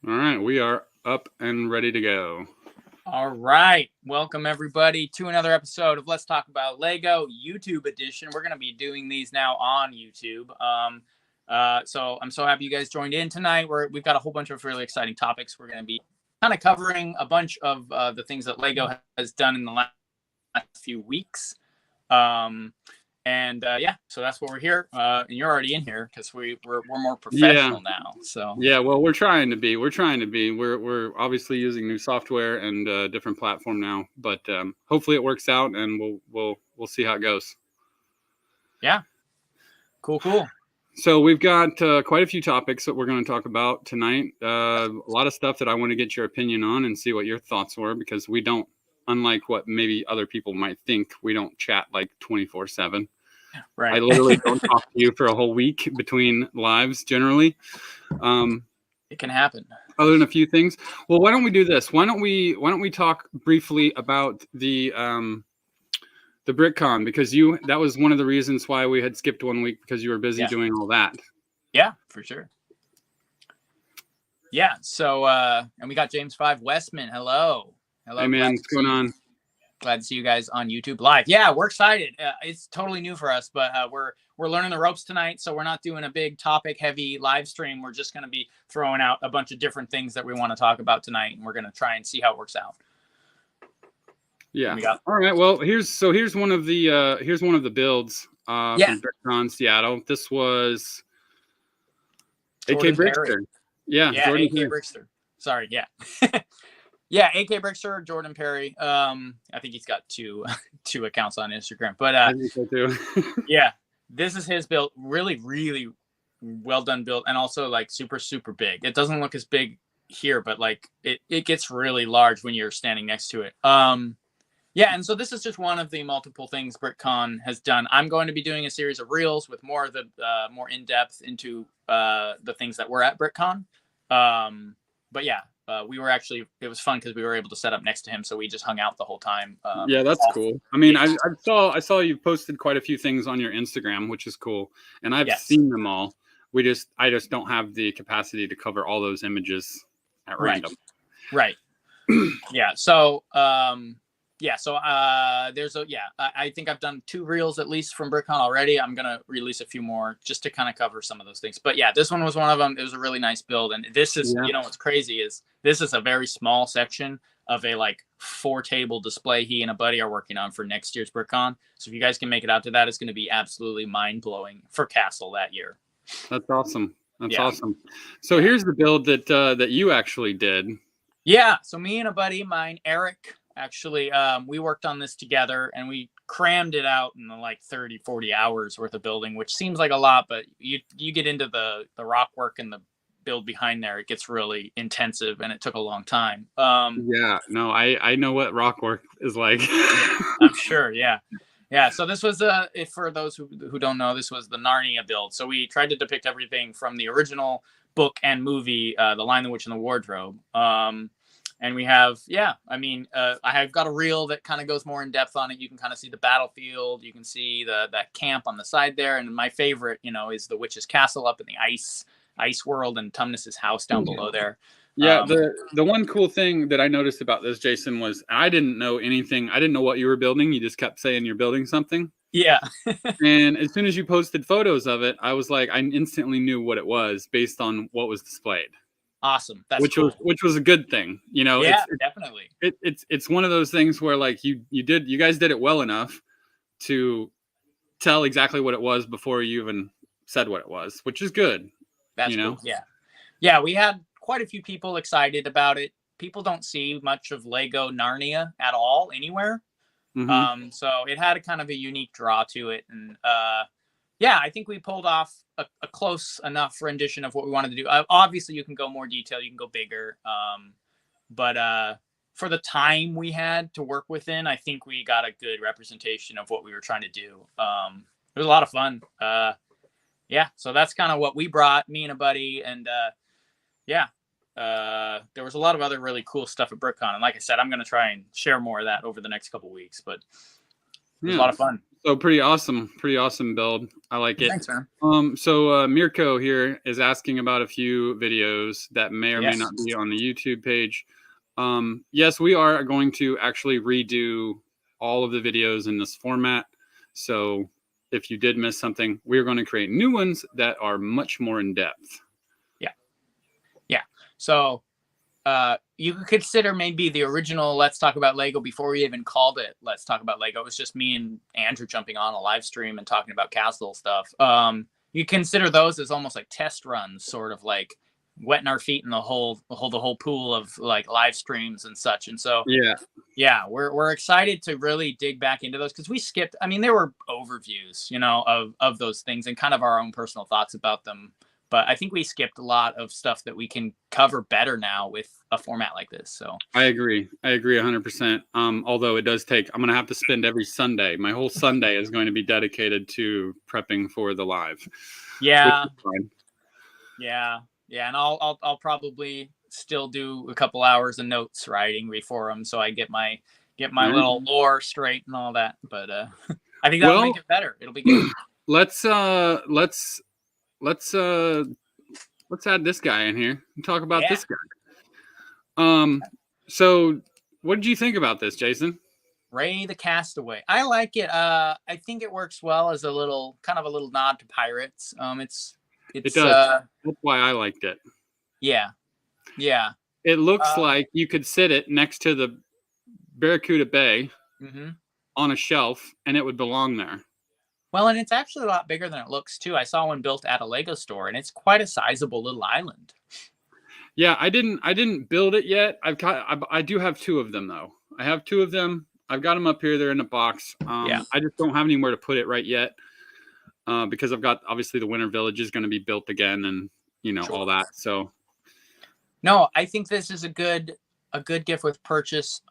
All right, we are up and ready to go. All right. Welcome, everybody, to another episode of Let's Talk About Lego YouTube edition. We're going to be doing these now on YouTube. So I'm so happy you guys joined in tonight. We've got a whole bunch of really exciting topics. We're going to be kind of covering a bunch of the things that Lego has done in the last few weeks. So that's what we're here. And you're already in here because we're more professional now. So well, we're trying to be. We're obviously using new software and a different platform now, but hopefully it works out, and we'll see how it goes. Yeah, cool. So we've got quite a few topics that we're going to talk about tonight. A lot of stuff that I want to get your opinion on and see what your thoughts were, because we don't, unlike what maybe other people might think, we don't chat like 24/7. Right. I literally don't talk to you for a whole week between lives generally. It can happen. Other than a few things. Well, why don't we do this? Why don't we talk briefly about the BrickCon, because that was one of the reasons why we had skipped 1 week, because you were busy doing all that. Yeah, for sure. Yeah. So and we got James 5 Westman. Hello. Hey man, what's going on? Glad to see you guys on YouTube Live. Yeah, we're excited. It's totally new for us, but we're learning the ropes tonight. So we're not doing a big topic-heavy live stream. We're just going to be throwing out a bunch of different things that we want to talk about tonight, and we're going to try and see how it works out. Yeah. All right. Well, here's one of the builds from BrickCon Seattle. This was Jordan AK Brickster. Yeah, Jordan AK Brickster. Sorry. Yeah. Yeah, AK Brickster, Jordan Perry. I think he's got two accounts on Instagram. But I think so too. Yeah, this is his build. Really, really well done build, and also like super, super big. It doesn't look as big here, but like it gets really large when you're standing next to it. Yeah, and so this is just one of the multiple things BrickCon has done. I'm going to be doing a series of reels with more of the more in depth into the things that were at BrickCon. But yeah. It was fun because we were able to set up next to him, so we just hung out the whole time. Yeah, that's cool. I mean, I saw you posted quite a few things on your Instagram, which is cool, and I've seen them all. I just don't have the capacity to cover all those images at random. Right. Yeah. So I think I've done 2 reels at least from BrickCon already. I'm gonna release a few more just to kind of cover some of those things. But yeah, this one was one of them. It was a really nice build, and this is what's crazy is this is a very small section of a like 4-table display he and a buddy are working on for next year's BrickCon. So if you guys can make it out to that, it's going to be absolutely mind blowing for Castle that year. That's awesome. That's awesome. So here's the build that you actually did. Yeah. So me and a buddy of mine, Eric. Actually, we worked on this together, and we crammed it out in like 30-40 hours worth of building, which seems like a lot, but you get into the rock work and the build behind there, it gets really intensive, and it took a long time. I know what rock work is like. I'm sure. Yeah. So this was for those who don't know, this was the Narnia build. So we tried to depict everything from the original book and movie, The Lion, the Witch, and the Wardrobe. And we have, I have got a reel that kind of goes more in depth on it. You can kind of see the battlefield. You can see that camp on the side there. And my favorite, is the witch's castle up in the ice world, and Tumnus's house down below there. Yeah, the one cool thing that I noticed about this, Jason, was I didn't know anything. I didn't know what you were building. You just kept saying you're building something. Yeah. And as soon as you posted photos of it, I was like, I instantly knew what it was based on what was displayed. Awesome. That's which cool. was a good thing, Yeah, definitely. It's one of those things where like you guys did it well enough to tell exactly what it was before you even said what it was, which is good. That's cool. Yeah. We had quite a few people excited about it. People don't see much of Lego Narnia at all anywhere. Mm-hmm. So it had a kind of a unique draw to it, and I think we pulled off a close enough rendition of what we wanted to do. Obviously, you can go more detail, you can go bigger, but for the time we had to work within, I think we got a good representation of what we were trying to do. It was a lot of fun. So that's kind of what we brought, me and a buddy, and there was a lot of other really cool stuff at BrickCon, and like I said, I'm going to try and share more of that over the next couple weeks, but it was a lot of fun. So pretty awesome build. I like it. Thanks, man. So Mirko here is asking about a few videos that may or may not be on the YouTube page. Yes, we are going to actually redo all of the videos in this format. So if you did miss something, we're going to create new ones that are much more in depth. Yeah. So you could consider maybe the original Let's Talk About Lego before we even called it Let's Talk About Lego. It was just me and Andrew jumping on a live stream and talking about castle stuff. You consider those as almost like test runs, sort of like wetting our feet in the whole pool of like live streams and such. And so yeah, we're excited to really dig back into those, because we skipped. I mean, there were overviews, of those things and kind of our own personal thoughts about them. But I think we skipped a lot of stuff that we can cover better now with a format like this. So I agree 100%. Although it does take, I'm going to have to spend every Sunday. My whole Sunday is going to be dedicated to prepping for the live. Yeah. Yeah. And I'll probably still do a couple hours of notes writing before them, so I get my little lore straight and all that. But I think that'll make it better. It'll be good. Let's add this guy in here and talk about this guy. So what did you think about this, Jason? Ray the Castaway. I like it. I think it works well as a little nod to pirates. It does. That's why I liked it. Yeah. It looks like you could sit it next to the Barracuda Bay on a shelf, and it would belong there. Well, and it's actually a lot bigger than it looks too. I saw one built at a Lego store, and it's quite a sizable little island. Yeah, I didn't build it yet. I do have two of them though. I have two of them. I've got them up here. They're in a box. I just don't have anywhere to put it right yet, because I've got, obviously, the Winter Village is going to be built again, and all that. So, no, I think this is a good gift with purchase.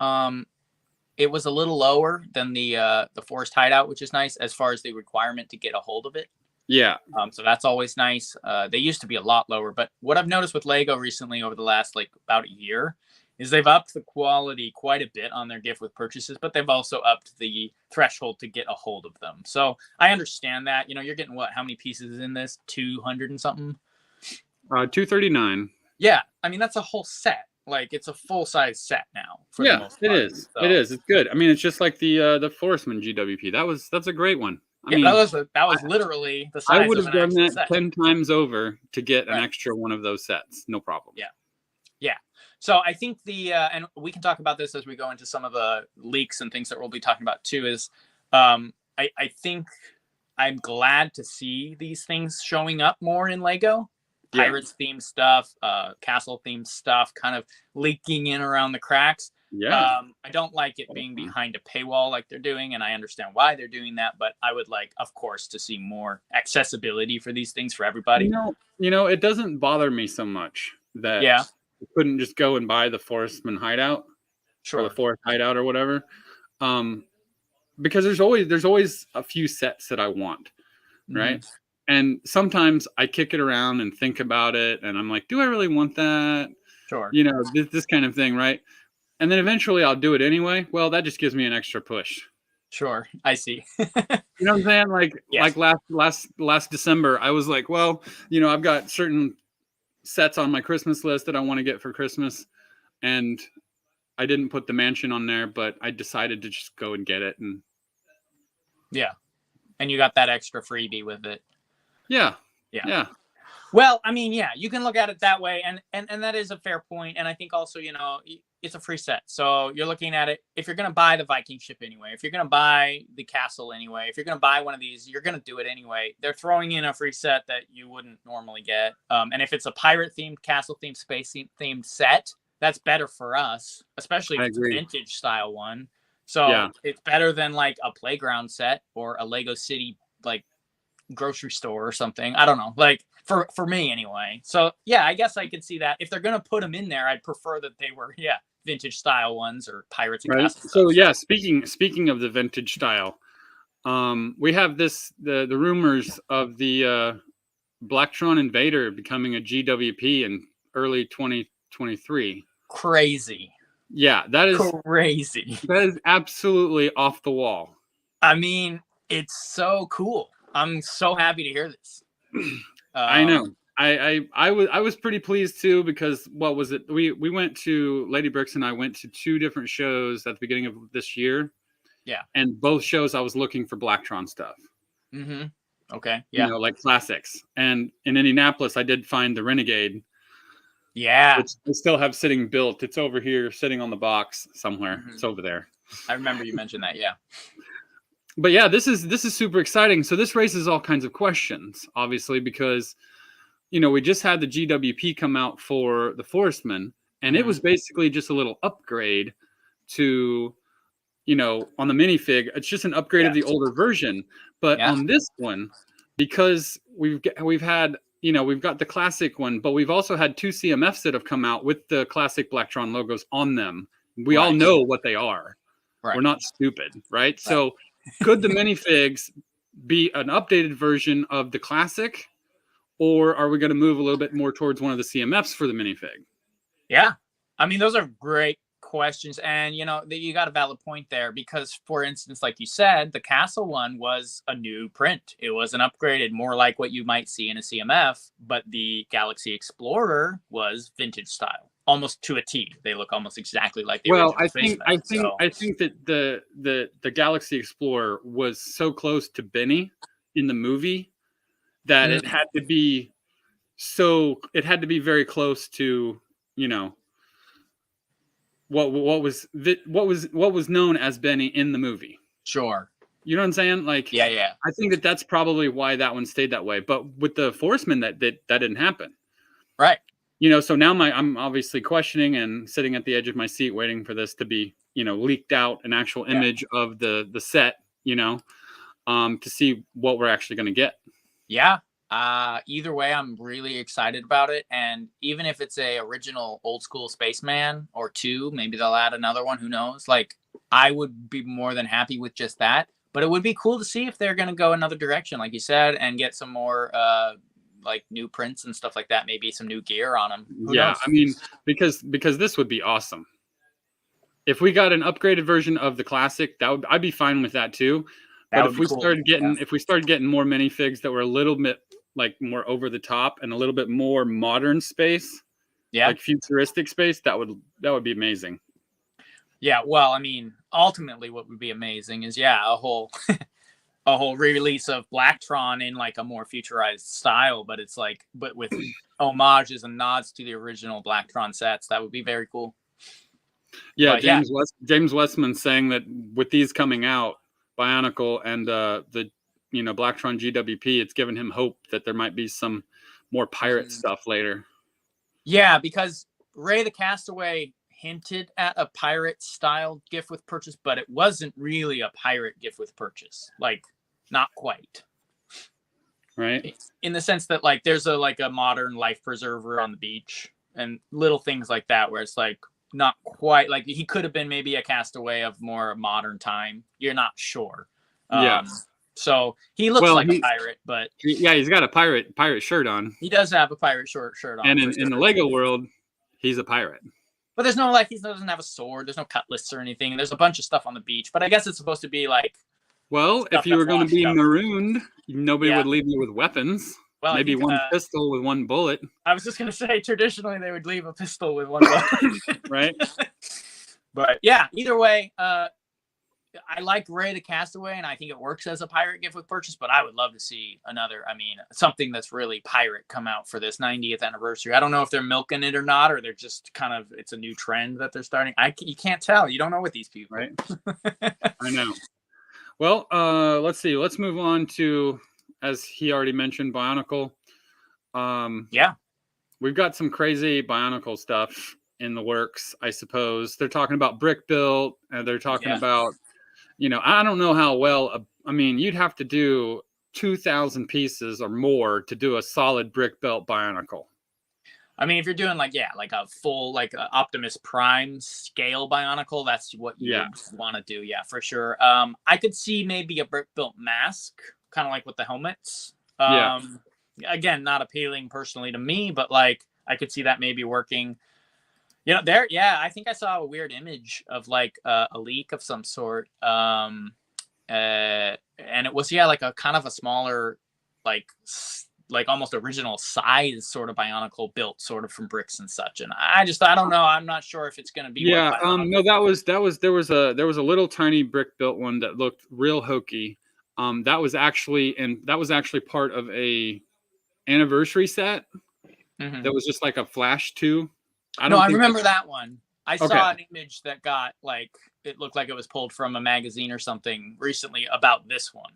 It was a little lower than the Forest Hideout, which is nice as far as the requirement to get a hold of it. Yeah. So that's always nice. They used to be a lot lower, but what I've noticed with Lego recently over the last about a year is they've upped the quality quite a bit on their gift with purchases, but they've also upped the threshold to get a hold of them. So I understand that. You're getting how many pieces in this? 200 and something? 239. Yeah. I mean, that's a whole set. It's a full-size set now. For the most part. It is. So. It is. It's good. I mean, it's just like the Forestman GWP. That's a great one. I mean, that was literally the size. I would have done that 10 times over to get an extra one of those sets. No problem. Yeah. So I think and we can talk about this as we go into some of the leaks and things that we'll be talking about too. Is I think I'm glad to see these things showing up more in Lego. Pirates themed stuff, castle themed stuff, kind of leaking in around the cracks. Yeah. I don't like it being behind a paywall like they're doing, and I understand why they're doing that, but I would like, of course, to see more accessibility for these things for everybody. It doesn't bother me so much that you couldn't just go and buy the Forestman Hideout, or the Forest Hideout or whatever, because there's always a few sets that I want, right? And sometimes I kick it around and think about it, and I'm like, do I really want that? Sure. This kind of thing, right? And then eventually I'll do it anyway. Well, that just gives me an extra push. Sure, I see. You know what I'm saying? Like last December, I was like, well, I've got certain sets on my Christmas list that I want to get for Christmas, and I didn't put the mansion on there, but I decided to just go and get it. And and you got that extra freebie with it. Yeah. Well, I mean, you can look at it that way, and that is a fair point. And I think also, it's a free set. So you're looking at it, if you're going to buy the Viking ship anyway, if you're going to buy the castle anyway, if you're going to buy one of these, you're going to do it anyway. They're throwing in a free set that you wouldn't normally get. And if it's a pirate themed, castle themed, space themed set, that's better for us, especially if it's a vintage style one. So it's better than like a playground set or a Lego City, grocery store or something. I don't know, for me anyway. So I guess I could see that if they're going to put them in there, I'd prefer that they were vintage style ones or pirates and castles. So speaking of the vintage style, we have the rumors of the Blacktron Invader becoming a GWP in early 2023. Crazy. Yeah, that is crazy. That is absolutely off the wall. I mean, it's so cool. I'm so happy to hear this. I know. I was pretty pleased too, because what was it? We went to Lady Bricks and I went to 2 different shows at the beginning of this year. Yeah. And both shows I was looking for Blacktron stuff. Mm-hmm. Okay. Yeah. You know, like classics. And in Indianapolis, I did find the Renegade. Yeah. Which I still have sitting built. It's over here, sitting on the box somewhere. Mm-hmm. It's over there. I remember you mentioned that. Yeah. But yeah, this is super exciting. So this raises all kinds of questions, obviously, because you know we just had the GWP come out for the Forestman, and it was basically just a little upgrade to, you know, on the minifig. It's just an upgrade of the older version. But on this one, because we've had, you know, we've got the classic one, but we've also had 2 CMFs that have come out with the classic Blacktron logos on them. We all know what they are. We're not stupid, right? So could the minifigs be an updated version of the classic, or are we going to move a little bit more towards one of the CMFs for the minifig? Yeah. I mean, those are great questions. And, you know, you got a valid point there because, for instance, like you said, the Castle one was a new print. It was an upgraded, more like what you might see in a CMF, but the Galaxy Explorer was vintage style, almost to a T. They look almost exactly like the original Spaceman. I think that the Galaxy Explorer was so close to Benny in the movie that it had to be very close to, you know, what was known as Benny in the movie. Sure. You know what I'm saying? Like, yeah. I think that that's probably why that one stayed that way. But with the Forceman, that didn't happen. Right. You know, so now I'm obviously questioning and sitting at the edge of my seat waiting for this to be, you know, leaked out, an actual image of the set, you know, to see what we're actually going to get. Yeah. Either way, I'm really excited about it. And even if it's a original old school Spaceman or 2, maybe they'll add another one, who knows? Like, I would be more than happy with just that. But it would be cool to see if they're going to go another direction, like you said, and get some more like new prints and stuff like that. Maybe some new gear on them. Who knows? I mean, because this would be awesome. If we got an upgraded version of the classic, I'd be fine with that too. But if we started getting more minifigs that were a little bit like more over the top and a little bit more modern space, like futuristic space, that would be amazing. Yeah, well, I mean, ultimately what would be amazing is a whole re-release of Blacktron in like a more futurized style, but it's like with homages and nods to the original Blacktron sets. That would be very cool. Yeah, James Westman saying that with these coming out, Bionicle and the, you know, Blacktron GWP, it's given him hope that there might be some more pirate stuff later. Yeah, because Ray the Castaway hinted at a pirate style gift with purchase, but it wasn't really a pirate gift with purchase. Like, not quite. Right. In the sense that like there's a modern life preserver on the beach and little things like that where it's like not quite like he could have been maybe a castaway of more modern time. You're not sure. So he looks like a pirate, but he's got a pirate shirt on. He does have a pirate shirt on. And in the Lego world, he's a pirate. But there's no he doesn't have a sword. There's no cutlass or anything. There's a bunch of stuff on the beach. But I guess it's supposed to be like. Well, if you were going to be marooned, nobody would leave you with weapons. Well, maybe one pistol with one bullet. I was just going to say, traditionally, they would leave a pistol with one bullet. Right. But yeah, either way, I like Ray the Castaway, and I think it works as a pirate gift with purchase, but I would love to see something that's really pirate come out for this 90th anniversary. I don't know if they're milking it or not, or they're just it's a new trend that they're starting. You can't tell. You don't know with these people. Right. I know. Well, let's see. Let's move on to, as he already mentioned, Bionicle. We've got some crazy Bionicle stuff in the works, I suppose. They're talking about brick built, and they're talking about, you know, I don't know how well, you'd have to do 2,000 pieces or more to do a solid brick built Bionicle. I mean, if you're doing like a full Optimus Prime scale Bionicle, that's what you want to do. Yeah, for sure. I could see maybe a brick built mask, kind of like with the helmets. Again, not appealing personally to me, but like I could see that maybe working. You know, I think I saw a weird image of like a leak of some sort. and it was like a kind of a smaller, like almost original size sort of Bionicle built sort of from bricks and such. And I don't know. I'm not sure if it's going to be. Yeah. No, there was a little tiny brick built one that looked real hokey. That was actually part of a anniversary set. Mm-hmm. That was just like a flash 2. I remember that one. I saw an image that got it looked like it was pulled from a magazine or something recently about this one.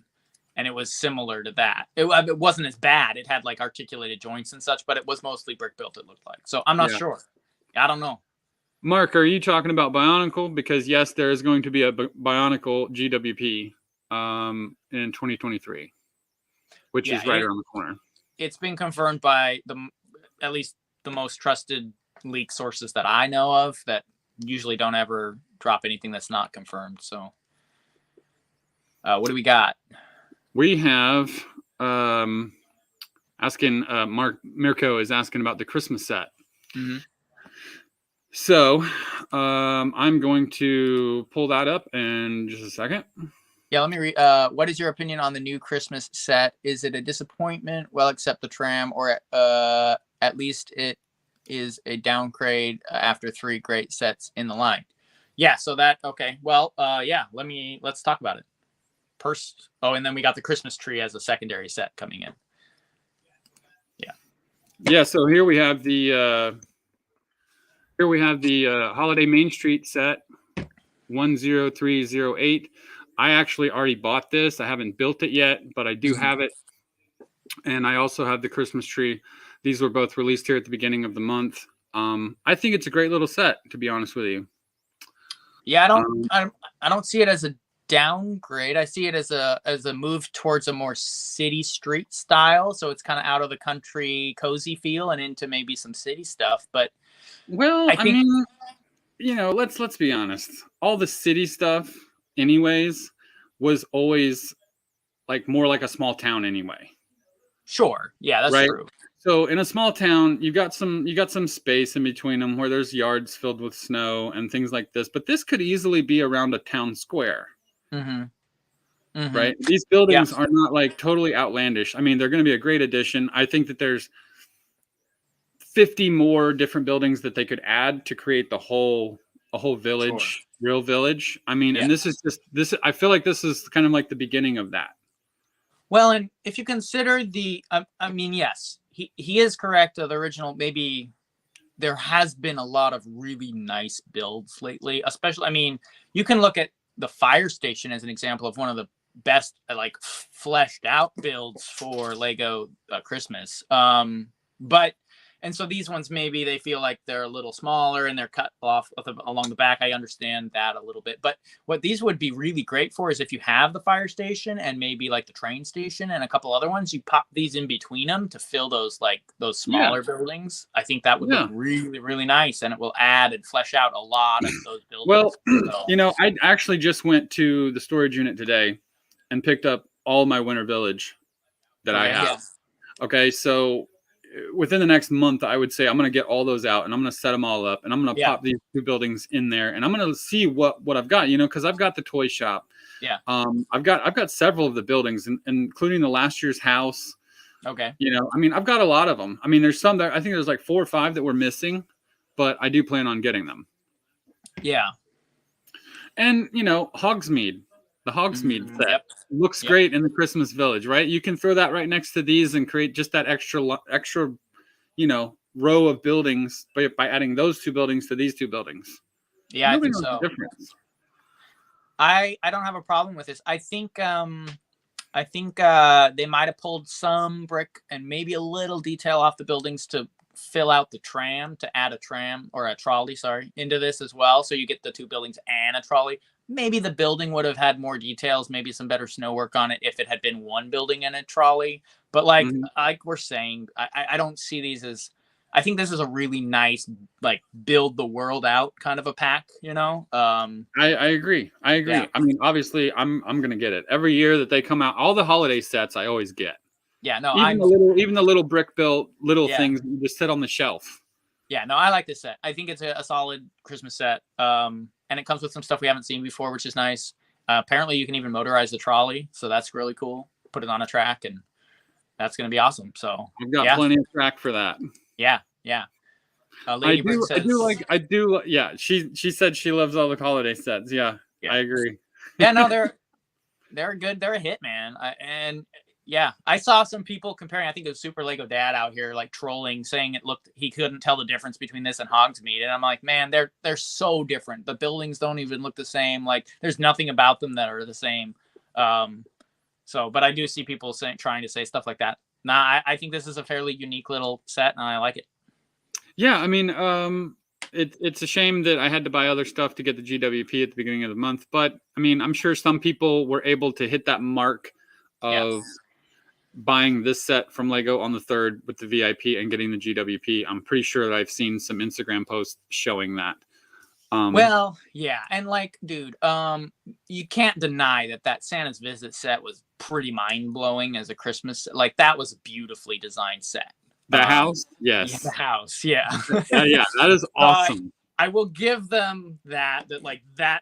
And it was similar to that. It wasn't as bad. It had like articulated joints and such, but it was mostly brick built, it looked like. So I'm not sure. I don't know. Mark, are you talking about Bionicle? Because yes, there is going to be a Bionicle GWP in 2023, which is right around the corner. It's been confirmed by at least the most trusted leak sources that I know of that usually don't ever drop anything that's not confirmed. So what do we got? We have asking Mirko is asking about the Christmas set. Mm-hmm. So I'm going to pull that up in just a second. Yeah, let me read. What is your opinion on the new Christmas set? Is it a disappointment? Well, except the tram, or at least it is a downgrade after 3 great sets in the line. Yeah, so that okay. Well, yeah, let's talk about it. First, and then we got the Christmas tree as a secondary set coming in. Yeah. So here we have the Holiday Main Street set 10308. I actually already bought this. I haven't built it yet, but I do have it. And I also have the Christmas tree. These were both released here at the beginning of the month. I think it's a great little set, to be honest with you. Yeah, I don't see it as a downgrade. I see it as a move towards a more city street style. So it's kind of out of the country cozy feel and into maybe some city stuff. But I mean, let's be honest. All the city stuff, anyways, was always more like a small town anyway. Sure. Yeah, that's right? True. So in a small town, you got some space in between them where there's yards filled with snow and things like this. But this could easily be around a town square. Mm-hmm. Mm-hmm. Right? These buildings are not totally outlandish. I mean, they're going to be a great addition. I think that there's 50 more different buildings that they could add to create a whole village, real village. I mean, and this is I feel like this is kind of like the beginning of that. Well, and if you consider I mean, yes, he is correct. The original, maybe there has been a lot of really nice builds lately, especially, I mean, you can look at the fire station as an example of one of the best fleshed out builds for Lego Christmas. And so these ones, maybe they feel like they're a little smaller and they're cut off along the back. I understand that a little bit. But what these would be really great for is if you have the fire station and maybe the train station and a couple other ones, you pop these in between them to fill those smaller buildings. I think that would look really, really nice. And it will add and flesh out a lot of those buildings. Well, I actually just went to the storage unit today and picked up all my winter village that I have. Yeah. Okay, so within the next month, I would say I'm going to get all those out and I'm going to set them all up and I'm going to pop these 2 buildings in there and I'm going to see what I've got, because I've got the toy shop. Yeah. I've got several of the buildings, including the last year's house. Okay. I mean, I've got a lot of them. I mean, there's some that I think there's 4 or 5 that were missing, but I do plan on getting them. Yeah. And Hogsmeade. The Hogsmeade set looks great in the Christmas village, right? You can throw that right next to these and create just that extra, row of buildings by adding those 2 buildings to these 2 buildings. Yeah, I think so. I don't have a problem with this. I think they might have pulled some brick and maybe a little detail off the buildings to fill out the tram, to add a tram or a trolley, into this as well. So you get the 2 buildings and a trolley. Maybe the building would have had more details, maybe some better snow work on it if it had been 1 building and a trolley. But like we're saying, I don't see these as, I think this is a really nice, build the world out kind of a pack, I agree. Yeah. I mean, obviously I'm going to get it every year that they come out. All the holiday sets I always get. Yeah, no, even the little brick built things that you just sit on the shelf. Yeah, no, I like this set. I think it's a solid Christmas set. And it comes with some stuff we haven't seen before, which is nice. Apparently, you can even motorize the trolley, so that's really cool. Put it on a track, and that's going to be awesome. So I've got plenty of track for that. Yeah. Lady Brick says, yeah. She said she loves all the holiday sets. Yeah. I agree. Yeah, no, they're good. They're a hit, man. I saw some people comparing. I think it was Super Lego Dad out here like trolling, saying he couldn't tell the difference between this and Hogsmeade, and I'm like, man, they're so different. The buildings don't even look the same. Like, there's nothing about them that are the same. But I do see people trying to say stuff like that. Nah, I think this is a fairly unique little set, and I like it. Yeah, I mean, it's a shame that I had to buy other stuff to get the GWP at the beginning of the month, but I mean, I'm sure some people were able to hit that mark of buying this set from Lego on the 3rd with the VIP and getting the GWP. I'm pretty sure that I've seen some Instagram posts showing that. Well, yeah, and like, dude, you can't deny that Santa's Visit set was pretty mind-blowing as a Christmas. Like, that was a beautifully designed set. The house? Yes. Yeah, the house, yeah. Yeah, that is awesome. I will give them that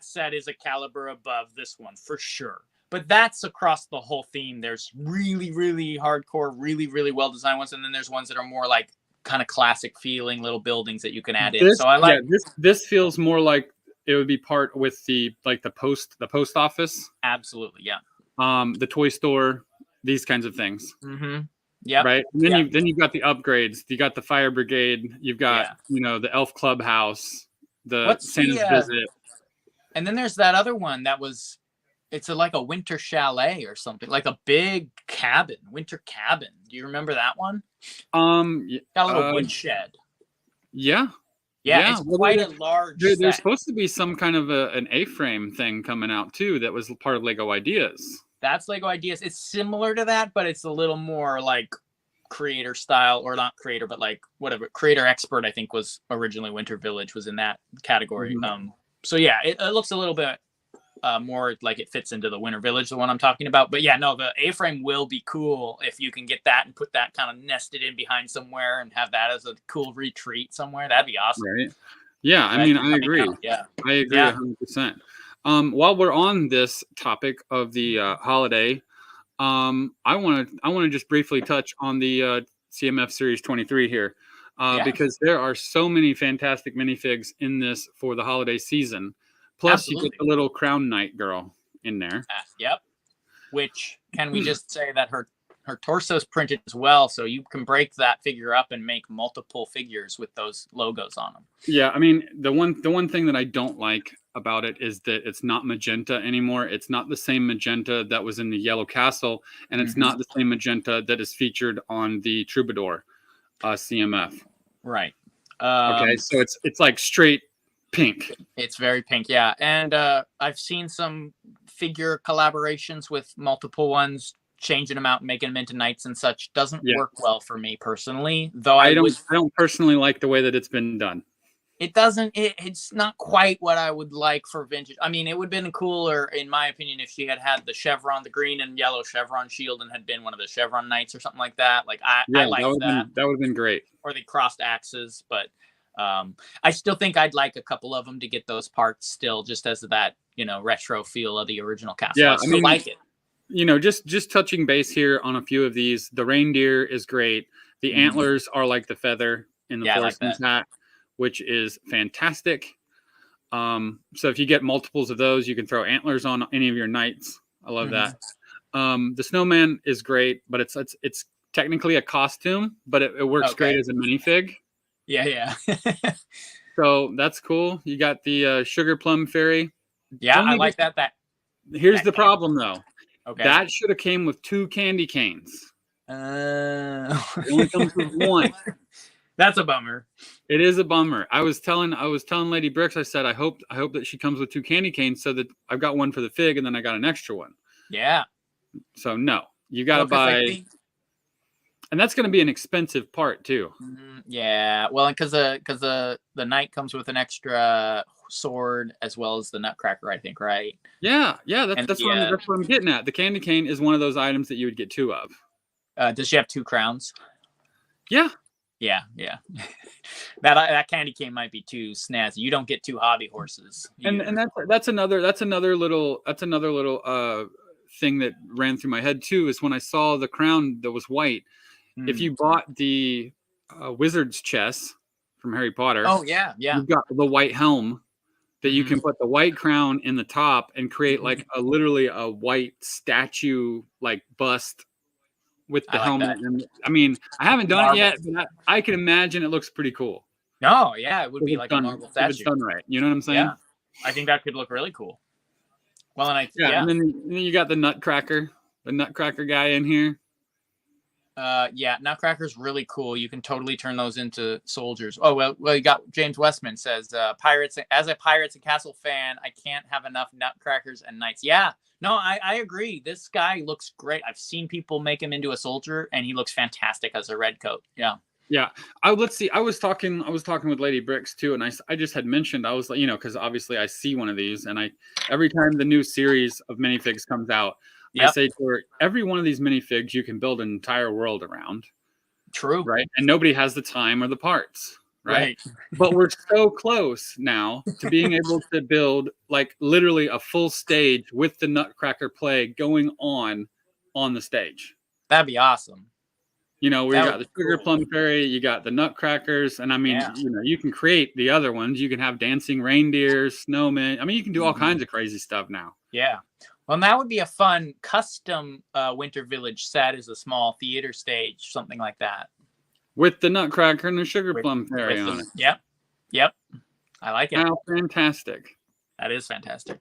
set is a caliber above this one for sure. But that's across the whole theme. There's really, really hardcore, really, really well-designed ones, and then there's ones that are more like kind of classic feeling little buildings that you can add in. So I like this feels more like it would be part with the post office. Absolutely, yeah. The toy store, these kinds of things. Mm-hmm. Yeah. Right. And then you've got the upgrades. You got the fire brigade. You've got the elf clubhouse, the Santa's Visit. And then there's that other one that was, like a winter chalet or something, like a big cabin, winter cabin. Do you remember that one? Got a little woodshed. Yeah. Yeah, it's quite a large. There's supposed to be some kind of an A-frame thing coming out too that was part of Lego Ideas. That's Lego Ideas. It's similar to that, but it's a little more like creator style, or not creator, but like whatever. Creator Expert, I think, was originally Winter Village, was in that category. Mm-hmm. So yeah, it looks a little bit more like it fits into the Winter Village, the one I'm talking about. But yeah, no, the A-frame will be cool if you can get that and put that kind of nested in behind somewhere and have that as a cool retreat somewhere. That'd be awesome. Right. Yeah, I mean, I agree. Yeah, I agree 100%. While we're on this topic of the holiday, I want to just briefly touch on the CMF Series 23 here, because there are so many fantastic minifigs in this for the holiday season. Plus, you get the little Crown Knight girl in there. Yep. Which, can we just say that her torso's printed as well, so you can break that figure up and make multiple figures with those logos on them. Yeah, I mean, the one thing that I don't like about it is that it's not magenta anymore. It's not the same magenta that was in the Yellow Castle, and it's not the same magenta that is featured on the Troubadour CMF. Right. Okay, so it's like straight pink. It's very pink, yeah. And I've seen some figure collaborations with multiple ones, changing them out and making them into knights and such. Doesn't work well for me personally, though. I don't personally like the way that it's been done. It doesn't. It's not quite what I would like for vintage. I mean, it would have been cooler, in my opinion, if she had the chevron, the green and yellow chevron shield, and had been one of the chevron knights or something like that. Like I like that. That would have been great. Or they crossed axes, but I still think I'd like a couple of them to get those parts still, just as that retro feel of the original castle. Yeah, I mean, like it. Just touching base here on a few of these. The reindeer is great. The antlers are like the feather in the Forestman's hat, which is fantastic. So if you get multiples of those, you can throw antlers on any of your knights. I love that. The snowman is great, but it's technically a costume, but it works great as a minifig. Yeah. So that's cool. You got the sugar plum fairy. Yeah, I like that. Here's the problem, though. Okay. That should have came with 2 candy canes. It only comes with 1. That's a bummer. It is a bummer. I was telling Lady Bricks, I said, I hope that she comes with 2 candy canes, so that I've got one for the fig and then I got an extra one. Yeah. So no, you got to buy. And that's going to be an expensive part too. Yeah. Well, because the knight comes with an extra sword as well as the nutcracker, I think, right? Yeah. That's what I'm getting at. The candy cane is one of those items that you would get 2 of. Does she have 2 crowns? Yeah. Yeah. That candy cane might be too snazzy. You don't get two hobby horses. And that's another little thing that ran through my head too, is when I saw the crown that was white. If you bought the wizard's chess from Harry Potter, oh yeah, you've got the white helm that you can put the white crown in the top and create like literally a white statue like bust with the helmet. And I mean, I haven't done it yet, but I can imagine it looks pretty cool. No, yeah, it would be like a marble statue. If it's done right, you know what I'm saying? Yeah, I think that could look really cool. Well, and and then you got the Nutcracker guy in here. Yeah, Nutcracker's really cool. You can totally turn those into soldiers. Oh well, you got James Westman says pirates. As a Pirates and Castle fan, I can't have enough Nutcrackers and knights. Yeah, no, I agree. This guy looks great. I've seen people make him into a soldier, and he looks fantastic as a red coat. Yeah. Yeah. Let's see. I was talking with Lady Bricks too, and I just had mentioned, I was like, because obviously I see one of these, and every time the new series of minifigs comes out, I say to her, every one of these minifigs you can build an entire world around. True. Right. And nobody has the time or the parts. Right. But we're so close now to being able to build like literally a full stage with the Nutcracker play going on the stage. That'd be awesome. We got the Sugar Plum Fairy, you got the Nutcrackers, and I mean, you can create the other ones. You can have dancing reindeers, snowmen. I mean, you can do all kinds of crazy stuff now. Yeah. Well, that would be a fun custom Winter Village set as a small theater stage, something like that. With the Nutcracker and the Sugar Plum Fairy on it. Yep. I like it. How fantastic. That is fantastic.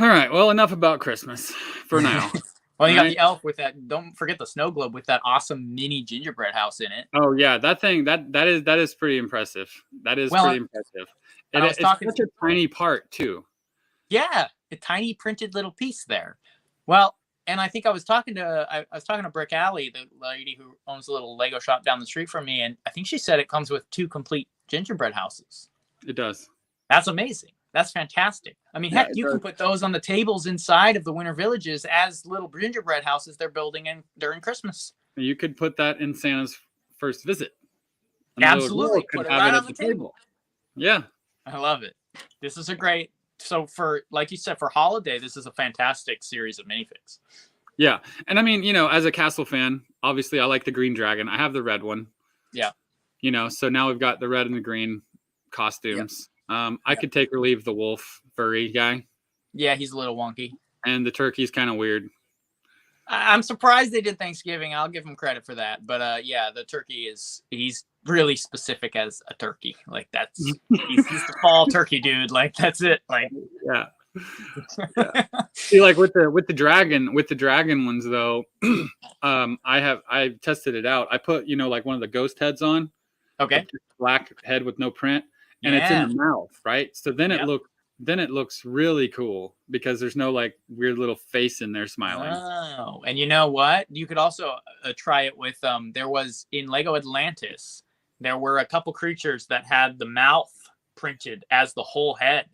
All right. Well, enough about Christmas for now. Well, you got the elf with that. Don't forget the snow globe with that awesome mini gingerbread house in it. Oh yeah, that thing that is pretty impressive. That is pretty impressive. And it's such a tiny part too. Yeah, a tiny printed little piece there. Well, and I think I was talking to Brick Alley, the lady who owns a little Lego shop down the street from me, and I think she said it comes with 2 complete gingerbread houses. It does. That's amazing. That's fantastic. I mean, heck, you can put those on the tables inside of the Winter Villages as little gingerbread houses they're building during Christmas. You could put that in Santa's first visit. Absolutely. Put it right on the table. Yeah. I love it. This is a great, so for, like you said, for holiday, this is a fantastic series of minifigs. Yeah. And I mean, as a Castle fan, obviously I like the green dragon. I have the red one. Yeah. So now we've got the red and the green costumes. I could take or leave the wolf furry guy. Yeah, he's a little wonky. And the turkey's kind of weird. I'm surprised they did Thanksgiving. I'll give him credit for that. But the turkey he's really specific as a turkey. Like he's the fall turkey dude. Like that's it. Like yeah. See, like with the dragon ones though, I've tested it out. I put like one of the ghost heads on. Okay. Black head with no print. And it's in the mouth, right? So then it looks really cool because there's no like weird little face in there smiling. Oh, and you know what? You could also try it with there was in Lego Atlantis, there were a couple creatures that had the mouth printed as the whole head.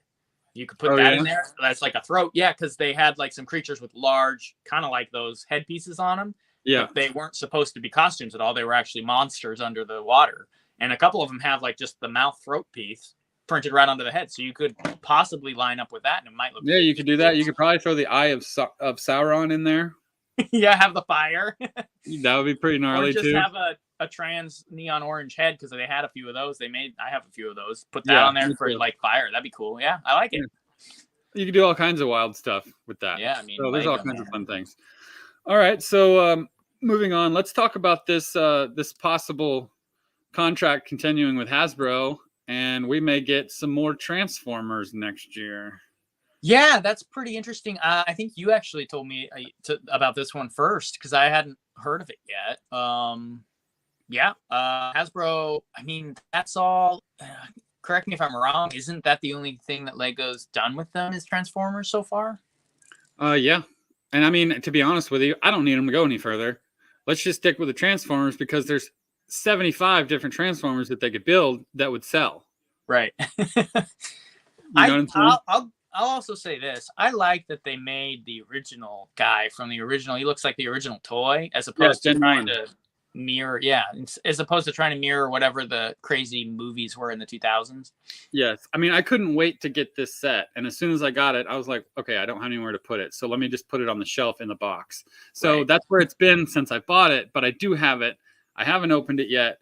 You could put that in there. That's like a throat. Yeah, because they had like some creatures with large, kind of like those headpieces on them. Yeah. But they weren't supposed to be costumes at all. They were actually monsters under the water. And a couple of them have like just the mouth throat piece printed right onto the head. So you could possibly line up with that and it might look. Yeah, you could do that. You could probably throw the eye of Sauron in there. Yeah, have the fire. That would be pretty gnarly too. Or just have a trans neon orange head because they had a few of those. I have a few of those. Put that on there for like fire. That'd be cool. Yeah, I like it. You can do all kinds of wild stuff with that. Yeah, I mean, so there's all kinds of fun things. All right, so moving on, let's talk about this possible contract continuing with Hasbro, and we may get some more Transformers next year. Yeah, that's pretty interesting. I think you actually told me about this one first because I hadn't heard of it yet. Hasbro, I mean, that's all. Correct me if I'm wrong. Isn't that the only thing that Lego's done with them is Transformers so far? Yeah. And I mean, to be honest with you, I don't need them to go any further. Let's just stick with the Transformers because there's 75 different Transformers that they could build that would sell. Right. I'll also say this. I like that they made the original guy from the original. He looks like the original toy as opposed to trying to. mirror, yeah, as opposed to trying to mirror whatever the crazy movies were in the 2000s. Yes. I mean, I couldn't wait to get this set. And as soon as I got it, I was like, okay, I don't have anywhere to put it. So let me just put it on the shelf in the box. So Right. that's where it's been since I bought it, but I do have it. I haven't opened it yet.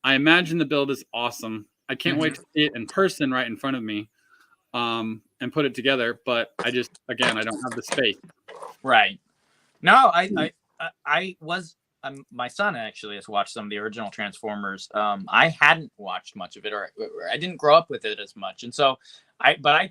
I imagine the build is awesome. I can't wait to see it in person right in front of me, and put it together. But I just, again, I don't have the space. Right. No, I was my son actually has watched some of the original Transformers. I hadn't watched much of it, or I didn't grow up with it as much, and so I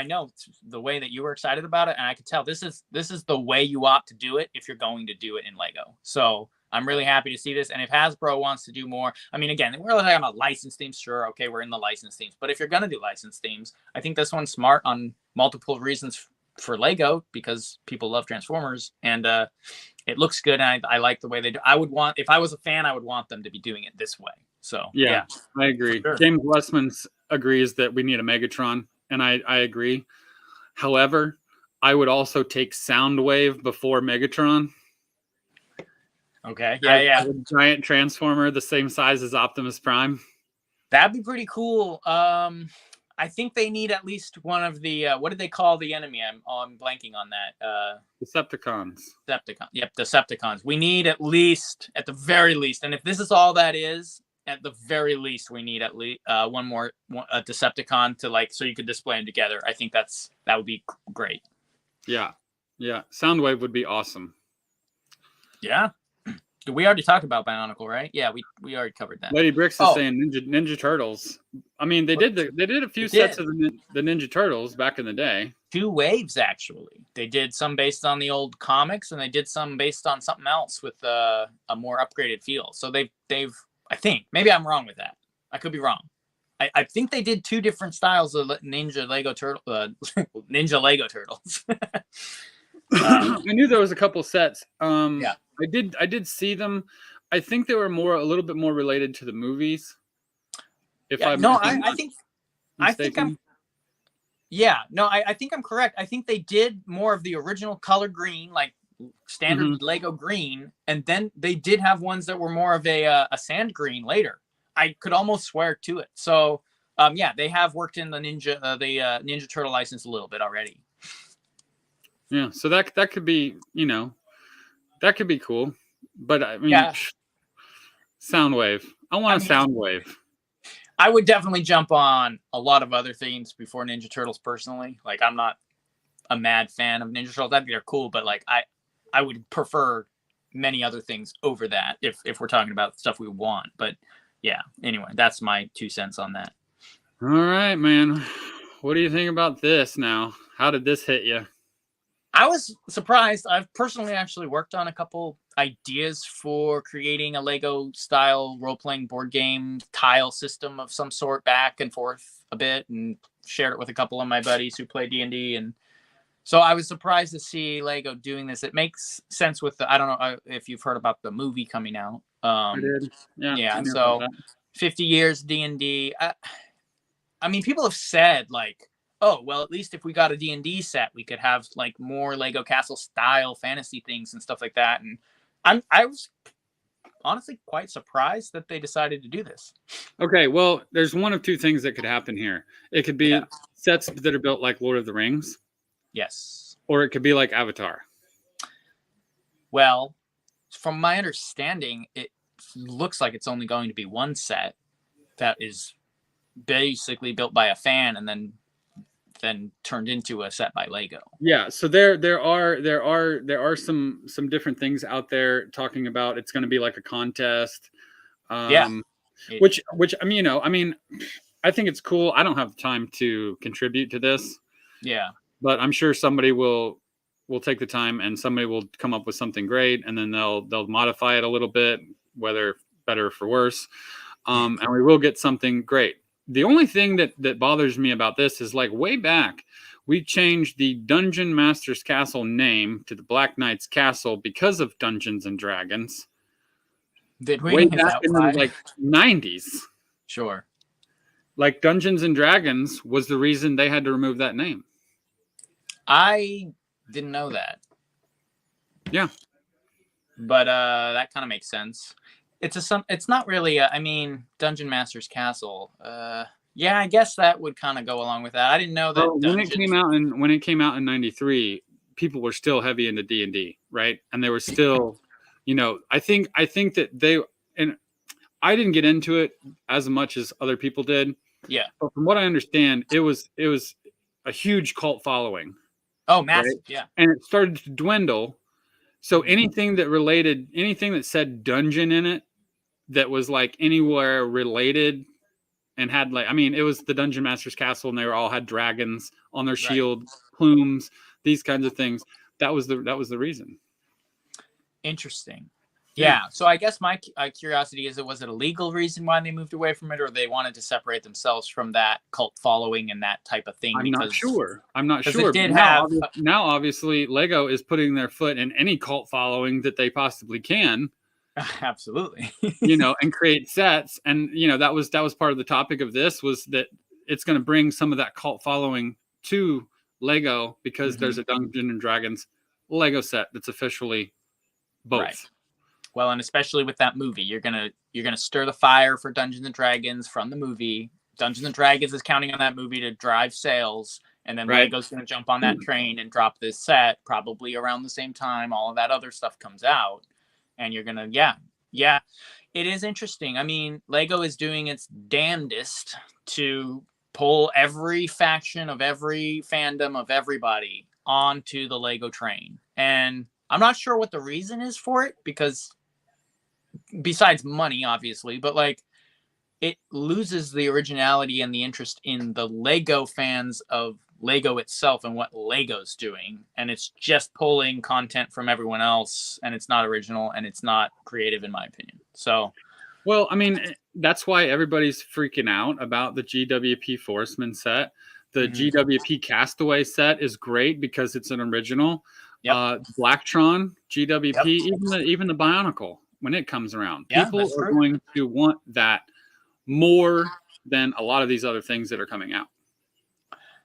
know the way that you were excited about it, and I could tell this is the way you ought to do it if you're going to do it in Lego. So I'm really happy to see this, and if Hasbro wants to do more, I mean, again, we're talking about licensed themes. Sure, okay, we're in the licensed themes, but if you're gonna do licensed themes, I think this one's smart on multiple reasons for Lego, because people love Transformers, and it looks good, and I like the way they do. I would want, if I was a fan, I would want them to be doing it this way. So yeah. I agree. Sure. James Westman agrees that we need a Megatron, and I agree. However, I would also take Soundwave before Megatron. Okay. Yeah. A giant Transformer the same size as Optimus Prime. That'd be pretty cool. I think they need at least one of the what did they call the enemy? I'm blanking on that. Decepticons. Decepticon. Yep, Decepticons. We need at the very least, and if this is all that is, at the very least, we need at least one more Decepticon to so you could display them together. I think that would be great. Yeah. Soundwave would be awesome. Yeah. We already talked about Bionicle, right? Yeah, we already covered that. Lady Bricks is saying Ninja Turtles. I mean, they did a few sets of the Ninja Turtles back in the day. 2 waves, actually. They did some based on the old comics, and they did some based on something else with a more upgraded feel. So they've I think, maybe I'm wrong with that. I could be wrong. I think they did 2 different styles of Ninja Lego Turtles. I knew there was a couple sets. Yeah. I did see them. I think they were a little bit more related to the movies. I think I'm correct. I think they did more of the original color green, like standard Lego green, and then they did have ones that were more of a sand green later. I could almost swear to it. So they have worked in the Ninja Turtle license a little bit already. Yeah, so that could be, that could be cool. But I mean, Soundwave. I want a Soundwave. I would definitely jump on a lot of other themes before Ninja Turtles personally. Like, I'm not a mad fan of Ninja Turtles. I think they're cool, but I would prefer many other things over that if we're talking about stuff we want. But yeah, anyway, that's my 2 cents on that. All right, man. What do you think about this now? How did this hit you? I was surprised. I've personally actually worked on a couple ideas for creating a Lego style role-playing board game tile system of some sort, back and forth a bit, and shared it with a couple of my buddies who play D&D. And so I was surprised to see Lego doing this. It makes sense with I don't know if you've heard about the movie coming out. I did. Yeah. So 50 years D&D. I mean, people have said oh, well, at least if we got a D&D set, we could have more Lego Castle style fantasy things and stuff like that. And I was honestly quite surprised that they decided to do this. Okay, well, there's one of 2 things that could happen here. It could be sets that are built like Lord of the Rings. Yes. Or it could be like Avatar. Well, from my understanding, it looks like it's only going to be one set that is basically built by a fan and then turned into a set by Lego. Yeah, so there are some different things out there talking about it's going to be like a contest. Which I mean, I think it's cool. I don't have time to contribute to this. Yeah. But I'm sure somebody will take the time, and somebody will come up with something great, and then they'll modify it a little bit, whether better or for worse. And we will get something great. The only thing that bothers me about this is way back, we changed the Dungeon Master's Castle name to the Black Knight's Castle because of Dungeons and Dragons. Did we? Way back in the 90s. Sure. Dungeons and Dragons was the reason they had to remove that name. I didn't know that. Yeah. But that kind of makes sense. It's not really I mean, Dungeon Master's Castle. Yeah, I guess that would kind of go along with that. I didn't know that Well, when it came out in '93, people were still heavy into D&D, right? And they were still, I think that and I didn't get into it as much as other people did. Yeah. But from what I understand, it was a huge cult following. Oh, massive, right? yeah. And it started to dwindle. So anything that said dungeon in it, that was like anywhere related and had like, I mean, it was the Dungeon Master's Castle, and they all had dragons on their shield, plumes, these kinds of things. That was the reason. Interesting. Yeah. So I guess my curiosity is, was it a legal reason why they moved away from it, or they wanted to separate themselves from that cult following and that type of thing? I'm not sure. It did now, obviously, Lego is putting their foot in any cult following that they possibly can. Absolutely. And create sets. And, that was part of the topic of this, was that it's going to bring some of that cult following to Lego, because there's a Dungeons and Dragons Lego set that's officially both. Right. Well, and especially with that movie, you're gonna stir the fire for Dungeons and Dragons from the movie. Dungeons and Dragons is counting on that movie to drive sales, and then Lego's gonna jump on that train and drop this set probably around the same time all of that other stuff comes out, and you're gonna it is interesting. I mean, Lego is doing its damnedest to pull every faction of every fandom of everybody onto the Lego train, and I'm not sure what the reason is for it, because besides money, obviously, but like, it loses the originality and the interest in the Lego fans of Lego itself and what Lego's doing. And it's just pulling content from everyone else, and it's not original and it's not creative, in my opinion. So, well, I mean, that's why everybody's freaking out about the GWP Forceman set. The GWP Castaway set is great because it's an original. Blacktron, GWP, even the Bionicle, when it comes around, people are going to want that more than a lot of these other things that are coming out.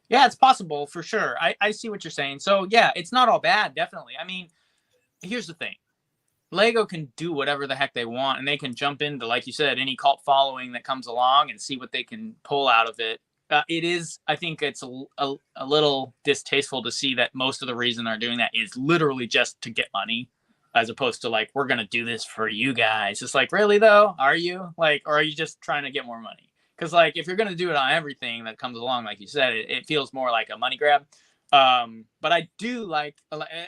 Yeah, it's possible, for sure. I see what you're saying. So yeah, it's not all bad, definitely. I mean, here's the thing. Lego can do whatever the heck they want, and they can jump into, like you said, any cult following that comes along and see what they can pull out of it. I think it's a little distasteful to see that most of the reason they're doing that is literally just to get money, as opposed to like, we're going to do this for you guys. It's like, really though? Are you like, or are you just trying to get more money? Because like, if you're going to do it on everything that comes along, like you said, it feels more like a money grab. But I do like,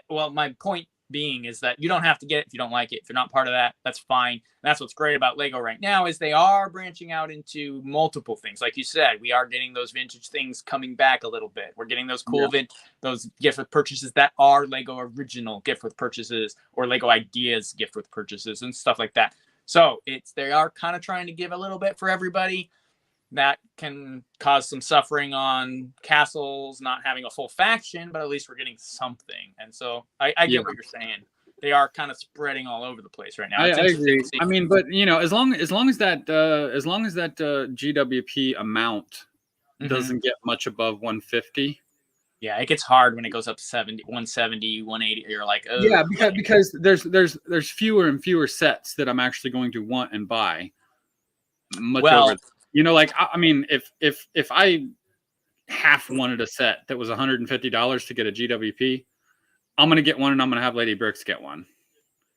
well, my point being is that you don't have to get it if you don't like it. If you're not part of that, that's fine. And that's what's great about Lego right now, is they are branching out into multiple things. Like you said, we are getting those vintage things coming back a little bit. We're getting those cool those gift with purchases that are Lego original gift with purchases, or Lego ideas gift with purchases and stuff like that. So they are kind of trying to give a little bit for everybody. That can cause some suffering on castles not having a full faction, but at least we're getting something. And so I get what you're saying. They are kind of spreading all over the place right now. I agree. I mean, but as long as that GWP amount doesn't get much above 150. Yeah, it gets hard when it goes up to 170, 180. You're like, oh. Yeah, because there's fewer and fewer sets that I'm actually going to want and buy. Over. Like, I mean, if I half wanted a set that was $150 to get a GWP, I'm going to get one, and I'm going to have Lady Bricks get one.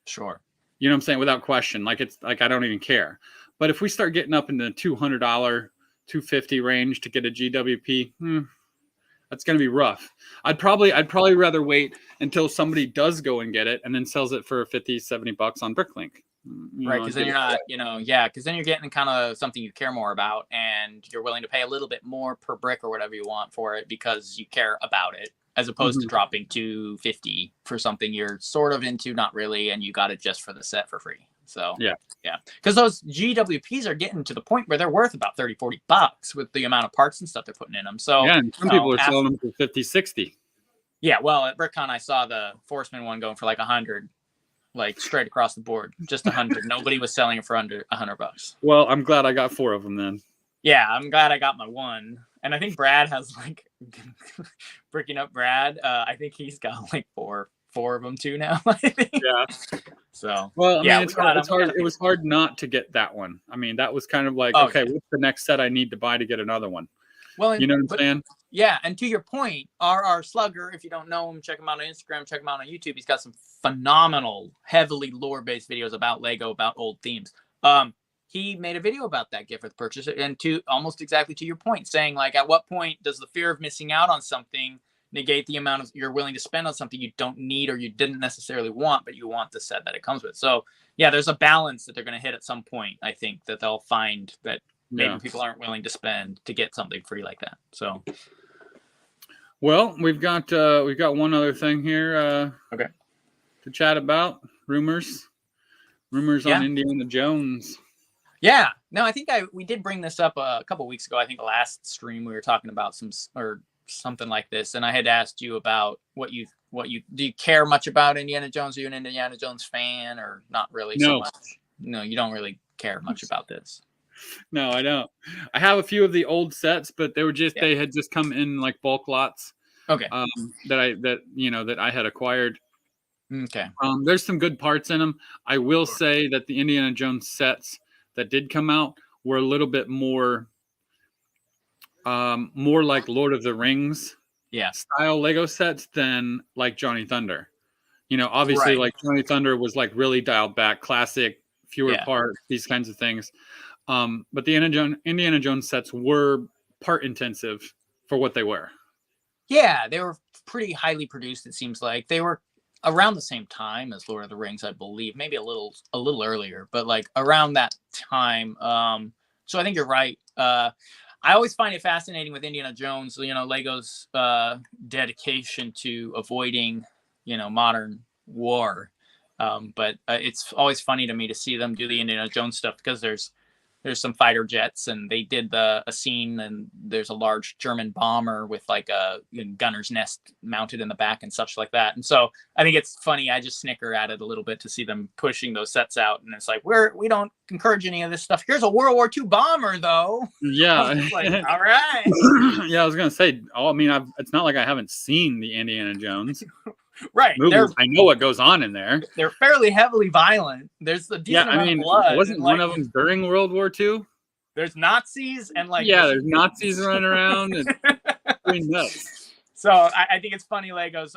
Sure. You know what I'm saying? Without question. Like, it's like, I don't even care. But if we start getting up in the $200, $250 range to get a GWP, that's going to be rough. I'd probably rather wait until somebody does go and get it and then sells it for $50, $70 on BrickLink. Right, because then you're not, because then you're getting kind of something you care more about, and you're willing to pay a little bit more per brick or whatever you want for it because you care about it, as opposed to dropping $250 for something you're sort of into, not really, and you got it just for the set for free. So yeah, because those GWPs are getting to the point where they're worth about $30-$40 with the amount of parts and stuff they're putting in them. So yeah, and some people are selling them for $50-$60. Yeah, well, at BrickCon I saw the Forceman one going for like $100. Like straight across the board, just 100. Nobody was selling it for under $100. Well, I'm glad I got 4 of them then. Yeah, I'm glad I got my one. And I think Brad has like bricking up Brad. I think he's got like four 4 of them too now. I think. Yeah. So well, I yeah, mean, it's hard. It's hard. It was hard not to get that one. I mean, that was kind of like, okay, what's the next set I need to buy to get another one? Well, you know what I'm saying? Yeah, and to your point, RR Slugger, if you don't know him, check him out on Instagram, check him out on YouTube. He's got some phenomenal, heavily lore-based videos about Lego, about old themes. He made a video about that gift with purchase, and to almost exactly to your point, saying like, at what point does the fear of missing out on something negate the amount of you're willing to spend on something you don't need or you didn't necessarily want, but you want the set that it comes with? So yeah, there's a balance that they're going to hit at some point. I think that they'll find that maybe people aren't willing to spend to get something free like that. So. Well, we've got one other thing here to chat about. Rumors on Indiana Jones. Yeah. No, I think we did bring this up a couple weeks ago. I think the last stream we were talking about something like this, and I had asked you about what you do you care much about Indiana Jones? Are you an Indiana Jones fan or not really so much? No, you don't really care much about this. No, I don't. I have a few of the old sets, but they were they had just come in like bulk lots. Okay. That I had acquired. Okay. There's some good parts in them. I will say that the Indiana Jones sets that did come out were a little bit more like Lord of the Rings style Lego sets than like Johnny Thunder. Obviously like Johnny Thunder was like really dialed back, classic, fewer parts, these kinds of things. But the Indiana Jones sets were part intensive for what they were. Yeah, they were pretty highly produced. It seems like they were around the same time as Lord of the Rings, I believe, maybe a little earlier, but like around that time. So I think you're right. I always find it fascinating with Indiana Jones, Lego's dedication to avoiding, modern war. But it's always funny to me to see them do the Indiana Jones stuff because there's some fighter jets, and they did a scene, and there's a large German bomber with like a gunner's nest mounted in the back and such like that. And so I think it's funny. I just snicker at it a little bit to see them pushing those sets out, and it's like we don't encourage any of this stuff. Here's a World War II bomber, though. Yeah, like, all right. Yeah, I was gonna say. I mean, it's not like I haven't seen the Indiana Jones. Right. Movies. I know what goes on in there. They're fairly heavily vielent. There's a decent amount of blood. Wasn't one of them during World War II? There's Nazis and like there's Nazis running around and pretty nuts. So I think it's funny Lego's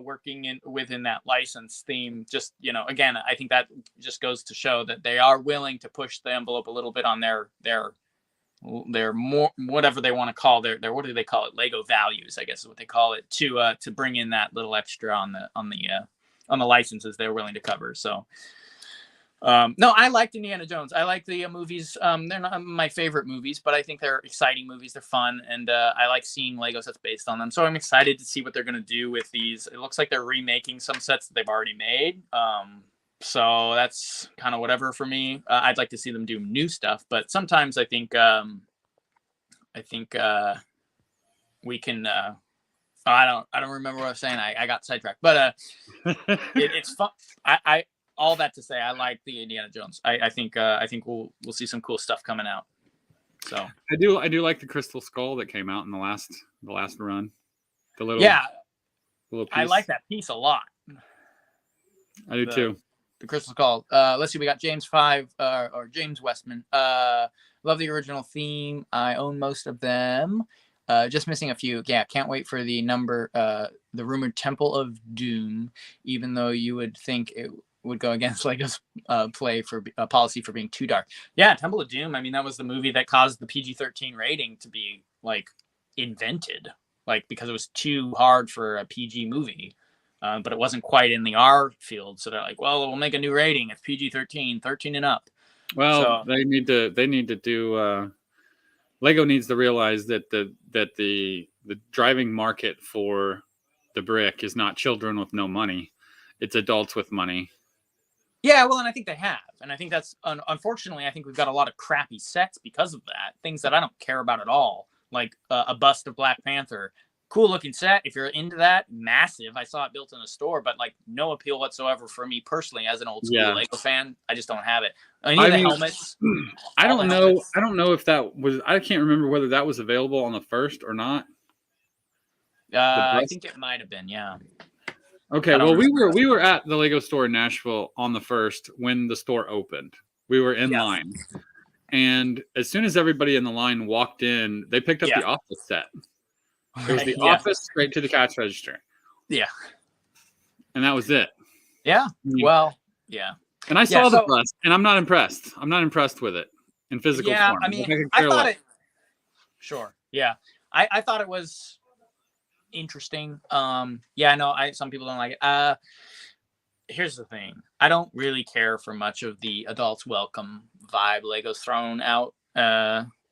working within that license theme. Just again, I think that just goes to show that they are willing to push the envelope a little bit on their more whatever they want to call their what do they call it, Lego values, I guess is what they call it, to bring in that little extra on the licenses they're willing to cover. So no, I liked Indiana Jones. I like the movies. They're not my favorite movies, but I think they're exciting movies. They're fun, and I like seeing Lego sets based on them. So I'm excited to see what they're going to do with these. It looks like they're remaking some sets that they've already made. So that's kind of whatever for me. I'd like to see them do new stuff, but sometimes I think we can. I don't remember what I was saying. I got sidetracked, but it's fun. I all that to say, I like the Indiana Jones. I think we'll see some cool stuff coming out. So I do like the Crystal Skull that came out in the last run. The little piece. I like that piece a lot. I do too. The Crystal Skull. Let's see. We got James 5 or James Westman. Love the original theme. I own most of them. Just missing a few. Yeah, can't wait for the the rumored Temple of Doom. Even though you would think it would go against Lego's policy for being too dark. Yeah, Temple of Doom. I mean, that was the movie that caused the PG-13 rating to be like invented, like because it was too hard for a PG movie. But it wasn't quite in the R field, so they're like, "Well, we'll make a new rating. It's PG-13, 13 and up." Well, they need to do. Lego needs to realize that the driving market for the brick is not children with no money; it's adults with money. Yeah, well, and I think they have, and I think that's unfortunately, I think we've got a lot of crappy sets because of that. Things that I don't care about at all, like a bust of Black Panther. Cool looking set. If you're into that, massive. I saw it built in a store, but like no appeal whatsoever for me personally as an old school Lego fan. I just don't have it. Helmets. I don't know. I don't know if that was. I can't remember whether that was available on the first or not. I think it might have been. Yeah. Okay, well, we were at the Lego store in Nashville on the 1st when the store opened. We were in line, and as soon as everybody in the line walked in, they picked up the Office set. It was the Office straight to the cash register. Yeah, and that was it. Yeah. Well, yeah. And I saw the press, and I'm not impressed. I'm not impressed with it in physical form. I mean, I thought it. Sure. Yeah, I thought it was interesting. Yeah, I know. Some people don't like it. Here's the thing. I don't really care for much of the adults welcome vibe Lego's thrown out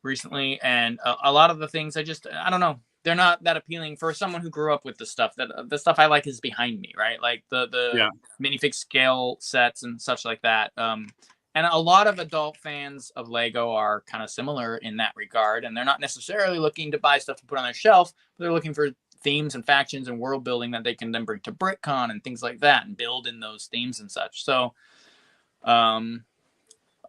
recently, and a lot of the things I don't know. They're not that appealing for someone who grew up with the stuff. That the stuff I like is behind me, right? Like the minifig scale sets and such like that. And a lot of adult fans of Lego are kind of similar in that regard, and they're not necessarily looking to buy stuff to put on their shelf, but they're looking for themes and factions and world building that they can then bring to BrickCon and things like that, and build in those themes and such. So, I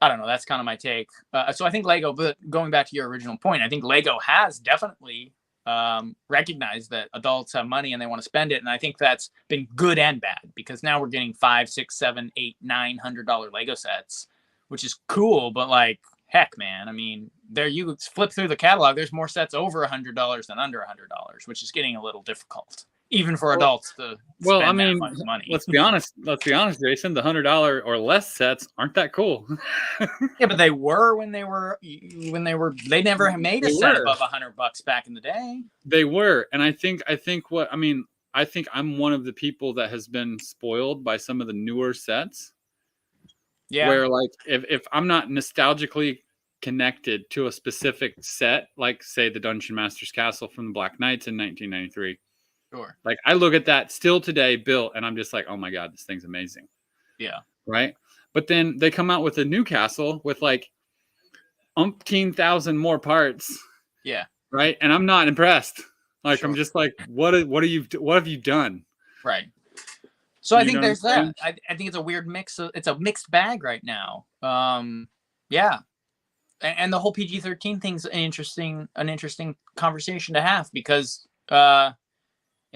don't know. That's kind of my take. So I think Lego, but going back to your original point, I think Lego has definitely recognize that adults have money and they want to spend it, and I think that's been good and bad, because now we're getting $500, $600, $700, $800, $900 Lego sets, which is cool, but like, heck, man, I mean, there, you flip through the catalog, there's more sets over $100 than under $100, which is getting a little difficult even for adults to spend that much money. Let's be honest, Jason, the $100 or less sets aren't that cool. Yeah, but they were when they never made a set above $100 back in the day. They were, and I think I'm one of the people that has been spoiled by some of the newer sets. Yeah, where like if I'm not nostalgically connected to a specific set, like say the Dungeon Master's Castle from the Black Knights in 1993. Sure. Like I look at that still today built, and I'm just like, oh my god, this thing's amazing. Yeah. Right. But then they come out with a new castle with like umpteen thousand more parts. Yeah. Right. And I'm not impressed. Like I'm just like, what have you done? Right. So I think there's that. I think it's a weird mix. It's a mixed bag right now. Yeah. And the whole PG-13 thing's an interesting conversation to have, because at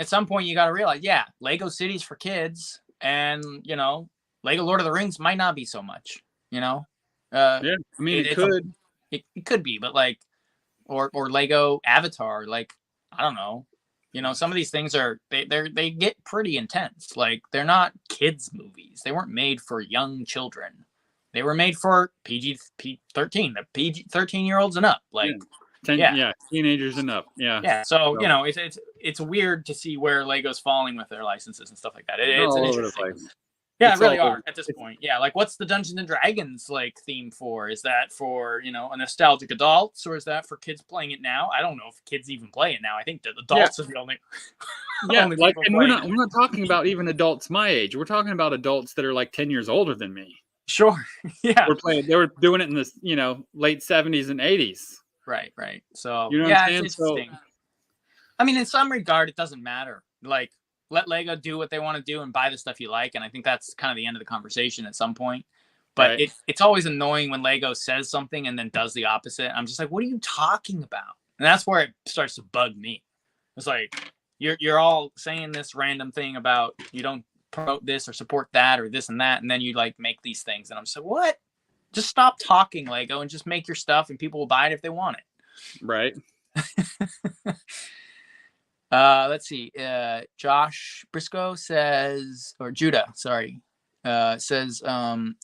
some point you got to realize, Lego City's for kids, and Lego Lord of the Rings might not be so much. Yeah, I mean it could be, but like, or Lego Avatar, like, I don't know. Some of these things they get pretty intense. Like, they're not kids movies. They weren't made for young children. They were made for PG-13, the PG-13-year-olds and up. Like, teenagers and up. Yeah. So it's weird to see where Lego's falling with their licenses and stuff like that. It's an interesting. Yeah, it's really are at this point. Yeah, like, what's the Dungeons and Dragons like theme for? Is that for a nostalgic adults, or is that for kids playing it now? I don't know if kids even play it now. I think the adults are the only. Like, and we're not talking about even adults my age. We're talking about adults that are like 10 years older than me. Sure. Yeah. They were doing it in the late 70s and 80s. Right. So it's interesting. I mean, in some regard, it doesn't matter. Like, let Lego do what they want to do and buy the stuff you like. And I think that's kind of the end of the conversation at some point. But it's always annoying when Lego says something and then does the opposite. I'm just like, what are you talking about? And that's where it starts to bug me. It's like, you're all saying this random thing about you don't promote this or support that or this and that, and then you like make these things. And I'm just like, what? Just stop talking, Lego, and just make your stuff, and people will buy it if they want it. Right. Let's see. Josh Briscoe says, or Judah, sorry, says,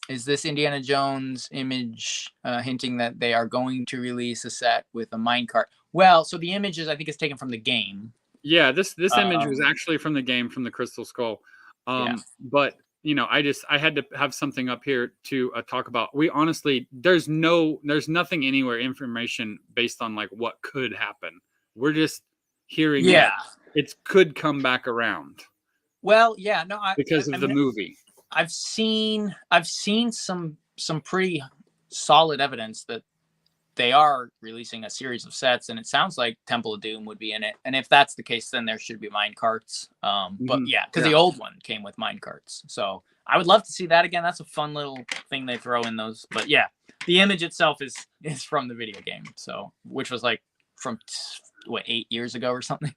is this Indiana Jones image hinting that they are going to release a set with a minecart? Well, so the image I think is taken from the game. Yeah, this image was actually from the game, from the Crystal Skull. But I had to have something up here to talk about. We honestly, there's nothing anywhere information based on like what could happen. We're just hearing it could come back around. Well, because of the movie. I've seen some pretty solid evidence that they are releasing a series of sets, and it sounds like Temple of Doom would be in it. And if that's the case, then there should be mine carts. But because the old one came with mine carts, so I would love to see that again. That's a fun little thing they throw in those. But the image itself is from the video game, so which was like from 8 years ago or something.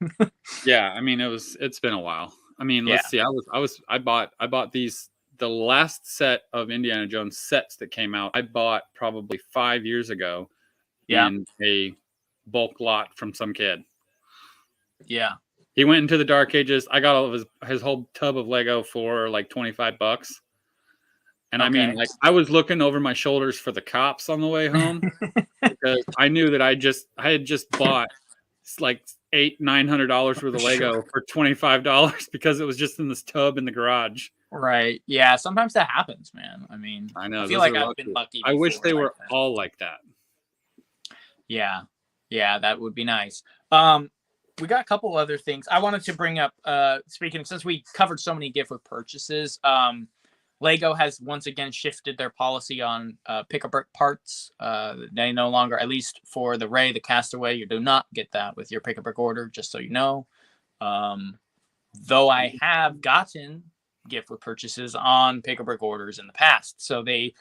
Yeah, I mean it's been a while. I mean, let's see. I bought the last set of Indiana Jones sets that came out. I bought probably 5 years ago in a bulk lot from some kid. Yeah. He went into the Dark Ages. I got all of his whole tub of Lego for like $25. And I mean, like, I was looking over my shoulders for the cops on the way home because I knew that I had just bought like $900 worth of Lego for $25 because it was just in this tub in the garage. Right. Yeah. Sometimes that happens, man. I mean, I know. I feel like I've been lucky. I wish they were all like that. Yeah. Yeah, that would be nice. We got a couple other things I wanted to bring up. Speaking of, since we covered so many gift with purchases, Lego has once again shifted their policy on pick-a-brick parts. They no longer, at least for the Rey, the Castaway, you do not get that with your pick-a-brick order, just so you know. Though I have gotten gift with purchases on pick-a-brick orders in the past. So they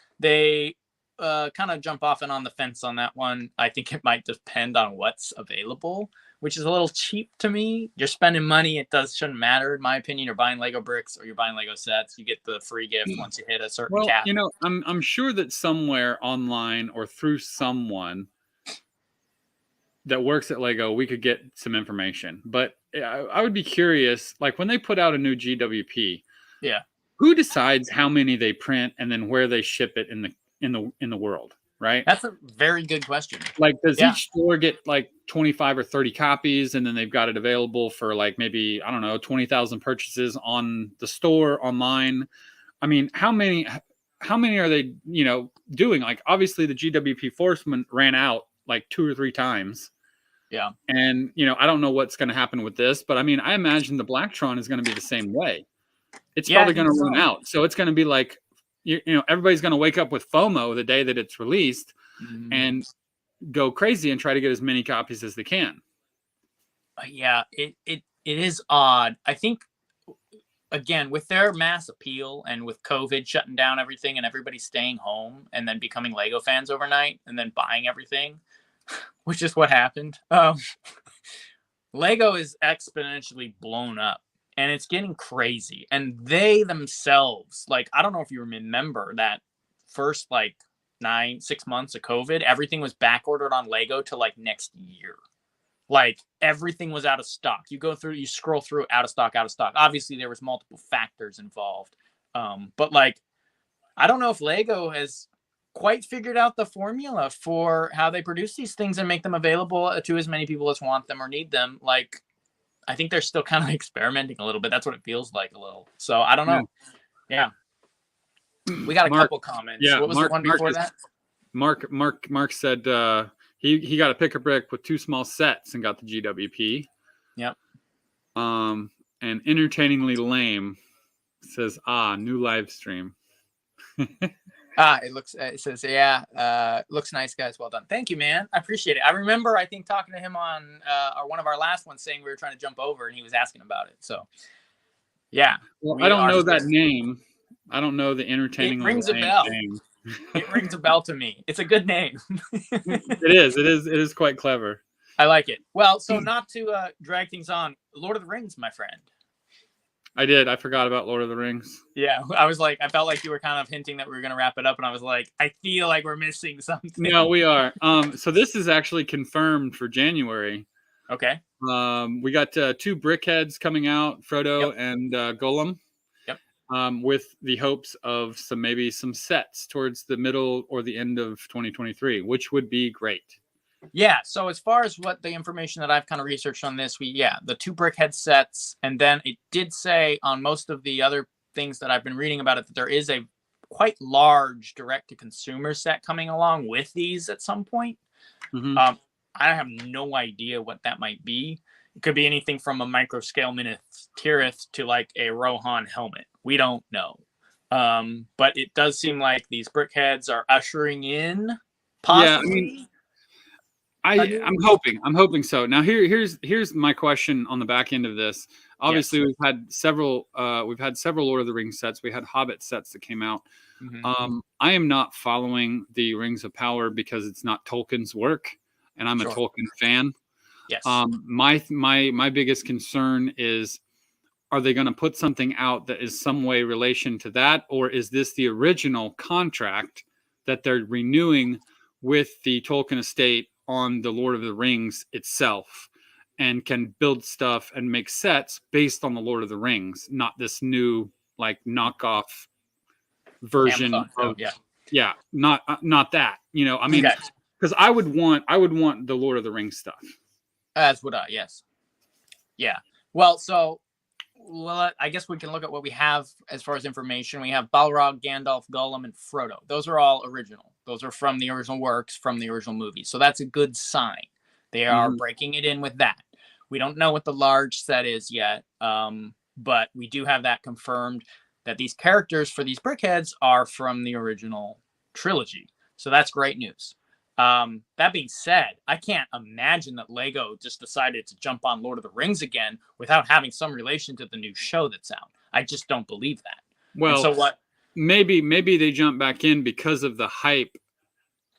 kind of jump off and on the fence on that one. I think it might depend on what's available, which is a little cheap to me. You're spending money. Shouldn't matter, in my opinion. You're buying Lego bricks or you're buying Lego sets. You get the free gift once you hit a certain cap. You know, I'm sure that somewhere online or through someone that works at Lego, we could get some information. But I would be curious, like when they put out a new GWP, who decides how many they print and then where they ship it in the world? Right? That's a very good question. Like, does each store get like 25 or 30 copies and then they've got it available for like maybe, I don't know, 20,000 purchases on the store online? I mean, how many are they, doing? Like, obviously the GWP Forceman ran out like 2 or 3 times. Yeah. And, I don't know what's going to happen with this, but I mean, I imagine the Blacktron is going to be the same way. It's probably going to run out. So it's going to be like, everybody's going to wake up with FOMO the day that it's released and go crazy and try to get as many copies as they can. Yeah, it is odd. I think, again, with their mass appeal and with COVID shutting down everything and everybody staying home and then becoming Lego fans overnight and then buying everything, which is what happened. Lego is exponentially blown up. And it's getting crazy. And they themselves, like, I don't know if you remember that first, like, 6 months of COVID, everything was back ordered on Lego to, like, next year. Like, everything was out of stock. You scroll through, out of stock. Obviously, there was multiple factors involved. But, like, I don't know if Lego has quite figured out the formula for how they produce these things and make them available to as many people as want them or need them. Like, I think they're still kind of experimenting a little bit. That's what it feels like a little. So I don't know. Yeah. We got a couple comments. Yeah. What was the one before that? Mark said he got a pick-a-brick with 2 small sets and got the GWP. Yep. And entertainingly lame says, new live stream. It says, looks nice, guys. Well done. Thank you, man. I appreciate it. I remember, I think, talking to him on one of our last ones saying we were trying to jump over and he was asking about it. So, yeah. Well, I don't know that name. I don't know the entertaining. It rings a bell. Name. It rings a bell to me. It's a good name. It is quite clever. I like it. Well, so not to drag things on, Lord of the Rings, my friend. I forgot about Lord of the Rings. Yeah, I felt like you were kind of hinting that we were going to wrap it up, and I was like, I feel like we're missing something. No, we are. So this is actually confirmed for January. Okay. We got 2 BrickHeads coming out, Frodo and Gollum. Yep. With the hopes of maybe some sets towards the middle or the end of 2023, which would be great. Yeah, so as far as what the information that I've kind of researched on this, the 2 BrickHead sets, and then it did say on most of the other things that I've been reading about it that there is a quite large direct-to-consumer set coming along with these at some point. Mm-hmm. I have no idea what that might be. It could be anything from a micro-scale mini-Tirith to like a Rohan helmet. We don't know. But it does seem like these BrickHeads are ushering in possibly... Yeah, I'm hoping so. Now here's my question on the back end of this. Obviously, we've had several Lord of the Rings sets. We had Hobbit sets that came out. Mm-hmm. I am not following the Rings of Power because it's not Tolkien's work, and I'm a Tolkien fan. Yes. My biggest concern is, are they going to put something out that is some way relation to that? Or is this the original contract that they're renewing with the Tolkien estate on the Lord of the Rings itself, and can build stuff and make sets based on the Lord of the Rings, not this new like knockoff version of not that, I mean, because I would want the Lord of the Rings stuff. As would I. Yes. Yeah. Well, I guess we can look at what we have as far as information. We have Balrog, Gandalf, Gollum, and Frodo. Those are all original. Those are from the original works, from the original movies. So that's a good sign. They are breaking it in with that. We don't know what the large set is yet, but we do have that confirmed, that these characters for these brickheads are from the original trilogy. So that's great news. That being said, I can't imagine that Lego just decided to jump on Lord of the Rings again without having some relation to the new show that's out. I just don't believe that. Well, so what? Maybe they jump back in because of the hype